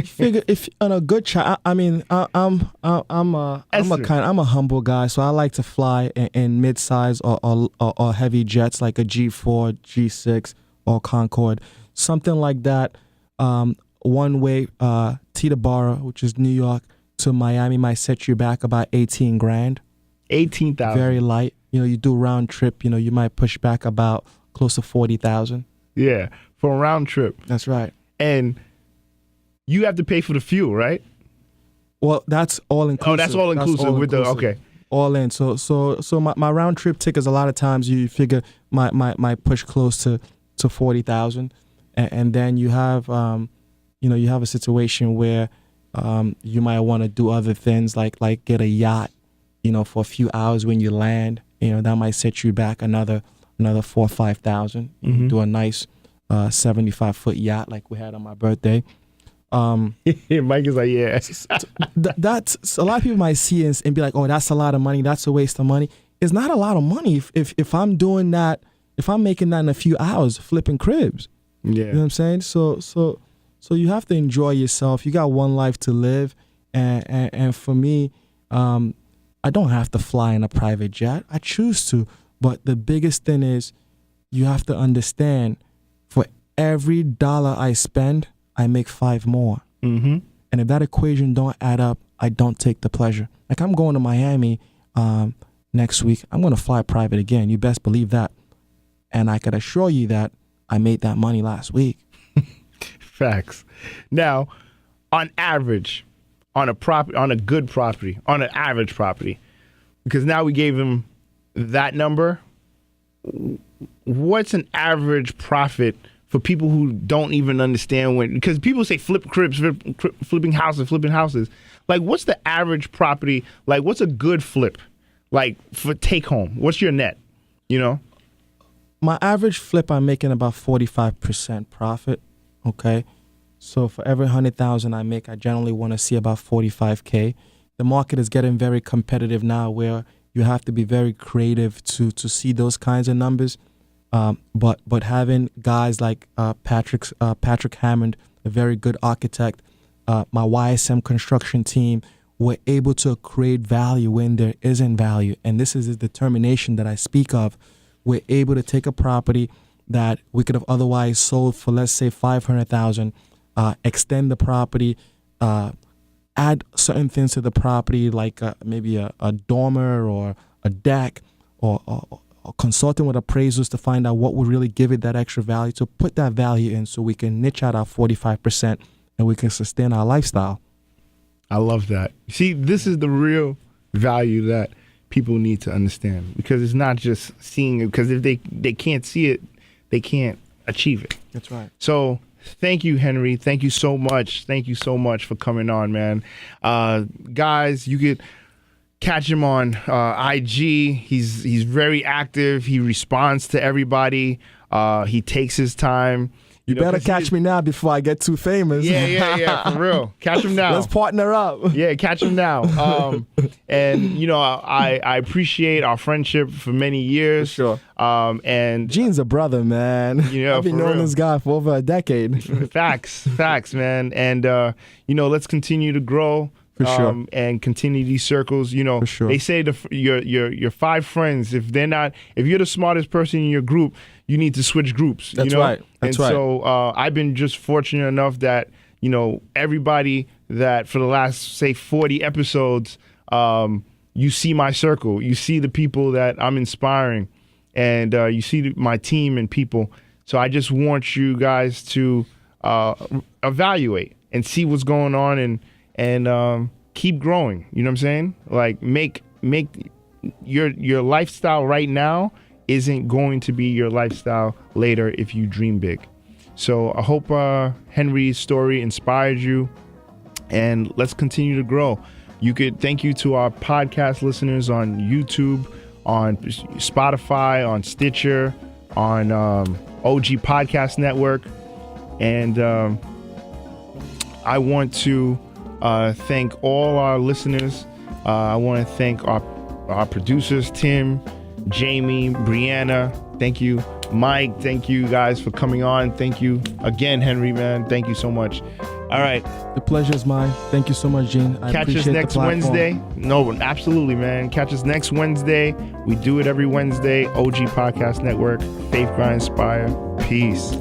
Figure if on a good charter, I'm a humble guy, so I like to fly in mid-size or heavy jets like a G4, G6, or Concorde, something like that. One way Teterboro, which is New York, to Miami might set you back about $18,000. 18,000. Very light. You do round trip. You might push back about close to 40,000. Yeah, for a round trip. That's right. And you have to pay for the fuel, right? Well, that's all inclusive. Oh, that's all inclusive with the okay. All in. So my round trip tickets, a lot of times you figure might push close to 40,000, and then you have you have a situation where you might want to do other things like get a yacht, for a few hours when you land. That might set you back another 4,000 or 5,000. Mm-hmm. Do a nice 75-foot yacht like we had on my birthday. Mike is like, yeah. That's a lot of people might see it and be like, oh, that's a lot of money. That's a waste of money. It's not a lot of money if I'm doing that. If I'm making that in a few hours, flipping cribs. Yeah. You know what I'm saying? So you have to enjoy yourself. You got one life to live, and for me, I don't have to fly in a private jet. I choose to, but the biggest thing is you have to understand, for every dollar I spend, I make 5 more. Mm-hmm. And if that equation don't add up, I don't take the pleasure. Like, I'm going to Miami next week. I'm going to fly private again. You best believe that. And I could assure you that I made that money last week. Facts. Now, on average, on a good property, on an average property, because now we gave him that number, what's an average profit for people who don't even understand because people say flip cribs, flipping houses. Like, what's the average property? Like, what's a good flip? Like, for take home, what's your net? You know? My average flip, I'm making about 45% profit. Okay. So for every 100,000 I make, I generally want to see about 45K. The market is getting very competitive now, where you have to be very creative to see those kinds of numbers. But having guys like Patrick Hammond, a very good architect, my YSM construction team, we're able to create value when there isn't value. And this is the determination that I speak of. We're able to take a property that we could have otherwise sold for, let's say, 500,000, extend the property, add certain things to the property, like maybe a dormer or a deck, or consulting with appraisers to find out what would really give it that extra value, to put that value in so we can niche out our 45% and we can sustain our lifestyle. I love that. See, this is the real value that people need to understand, because it's not just seeing it, because if they can't see it, they can't achieve it. That's right. So thank you, Henry. Thank you so much. Thank you so much for coming on, man. Guys, you could catch him on IG. He's very active. He responds to everybody. He takes his time. You better catch me now before I get too famous. Yeah, for real. Catch him now. Let's partner up. Yeah, catch him now. And, you know, I appreciate our friendship for many years. For sure. And Gene's a brother, man. You know, I've been knowing this guy for over a decade. Facts, man. And, you know, let's continue to grow. For sure. And continue these circles. You know, for sure. They say your 5 friends, if you're the smartest person in your group, you need to switch groups. That's you know? right. That's right. So I've been just fortunate enough that, you know, everybody that for the last, say, 40 episodes, you see my circle. You see the people that I'm inspiring, and you see my team and people. So I just want you guys to evaluate and see what's going on, and keep growing. You know what I'm saying? Like, make your lifestyle right now isn't going to be your lifestyle later if you dream big. So I hope Henry's story inspired you, and let's continue to grow. Thank you to our podcast listeners on YouTube, on Spotify, on Stitcher, on OG Podcast Network. And I want to thank all our listeners. I want to thank our producers, Tim, Jamie, Brianna. Thank you, Mike. Thank you guys for coming on. Thank you again, Henry, man. Thank you so much. All right. The pleasure is mine. Thank you so much, Gene. Catch us next Wednesday. No, absolutely, man. Catch us next Wednesday. We do it every Wednesday. OG Podcast Network. Faith, Grind, Inspire. Peace.